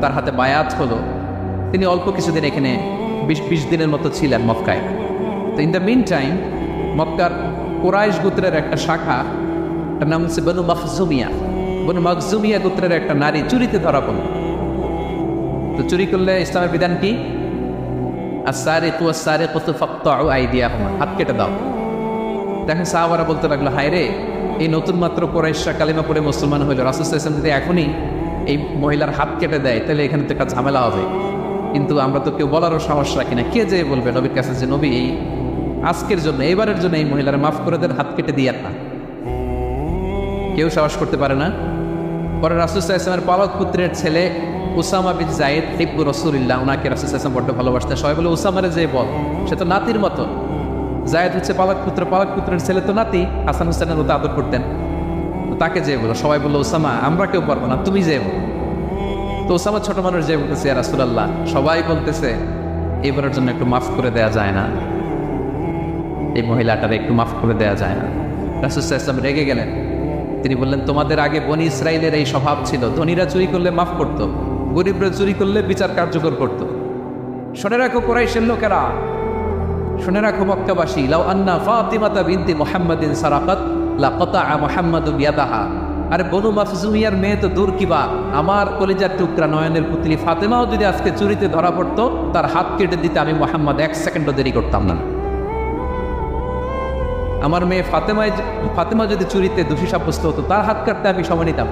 তার হাতে বায়াত হলো, তিনি অল্প কিছুদিন এখানে 20 দিনের মতো ছিলেন মক্কায়। তো ইন দ্য মিন টাইম মক্কার কুরাইশ গোত্রের একটা শাখা, তার নাম হচ্ছে বনু মখজুমিয়া, বনু মখজুমিয়া গোত্রের একটা নারী চুরিতে ধরা পড়ল। তো চুরি করলে ইসলামের বিধান কি? আস-সারিকু ওয়াস-সারিকাতু ফাকতাউ আইদিয়াহুমা, হাত কেটে দাও। দেখেন সাহাবারা বলতে লাগলো, হায় রে, এই নতুন মাত্র কুরাইশরা কালিমা পড়ে মুসলমান হইল, রাসূল সাল্লাল্লাহু আলাইহি ওয়াসাল্লাম যদি এখনই এই মহিলার হাত কেটে দেয় তাহলে এখানে তো একটা ঝামেলা হবে। কিন্তু আমরা তো কেউ বলারও সাহস রাখি না। কে যে বলবে নবীর কাছে যে নবী এই আজকের জন্য, এবারের জন্য এই মহিলার মাফ করে দেন, হাত কেটে দিয়ে না? কেউ সাহস করতে পারে না। পরে রাসূল সাল্লাল্লাহু আলাইহি ওয়াসাল্লামের পালক পুত্রের ছেলে উসামা বিন যায়েদ হিব্বু রাসূলিল্লাহ, ওনাকে রাসূল সাল্লাল্লাহু আলাইহি ওয়াসাল্লাম বড্ড ভালোবাসতেন। সবাই বলে উসামারে যে বল, সে তো নাতির মতো। যায়েদ হচ্ছে পালক পুত্র, পালক পুত্রের ছেলে তো নাতি, হাসান হুসেনের মতো আদর করতেন। তো তাকে যে বলো, সবাই বললো উসামা আমরা কেউ পারবো না, তুমি যে বলো। তো উসামা ছোট মানুষ যে বলতেছে, ইয়া রাসূলুল্লাহ, সবাই বলতেছে এবারের জন্য একটু মাফ করে দেয়া যায় না, এই মহিলাটার একটু মাফ করে দেয়া যায় না? রাসূল সাল্লাল্লাহু আলাইহি ওয়াসাল্লাম রেগে গেলেন। তিনি বললেন, তোমাদের আগে বনি ইসরাইলের এই স্বভাব ছিল, ধনীরা চুরি করলে মাফ করত, গরিবরা চুরি করলে বিচার কার্যকর করত। শুনে রাখো কুরাইশের লোকেরা, শুনে রাখো মক্কাবাসী, লাউ আন্না ফাতিমাতা বিনতি মুহাম্মাদিন সারাকাত লাকাতা মুহাম্মাদুন ইয়াদাহা। আরে বনু মাখজুমিয়ার মেয়ে তো দূর কিবা, আমার কলিজার টুকরা নয়নের পুতলি ফাতেমাও যদি আজকে চুরিতে ধরা পড়তো, তার হাত কেটে দিতে আমি মুহাম্মদ এক সেকেন্ডও দেরি করতাম না। আমার মেয়ে ফাতেমা যদি চুরিতে দোষী সাব্যস্ত হতো, তার হাত কাটতে আমি সময় নিতাম।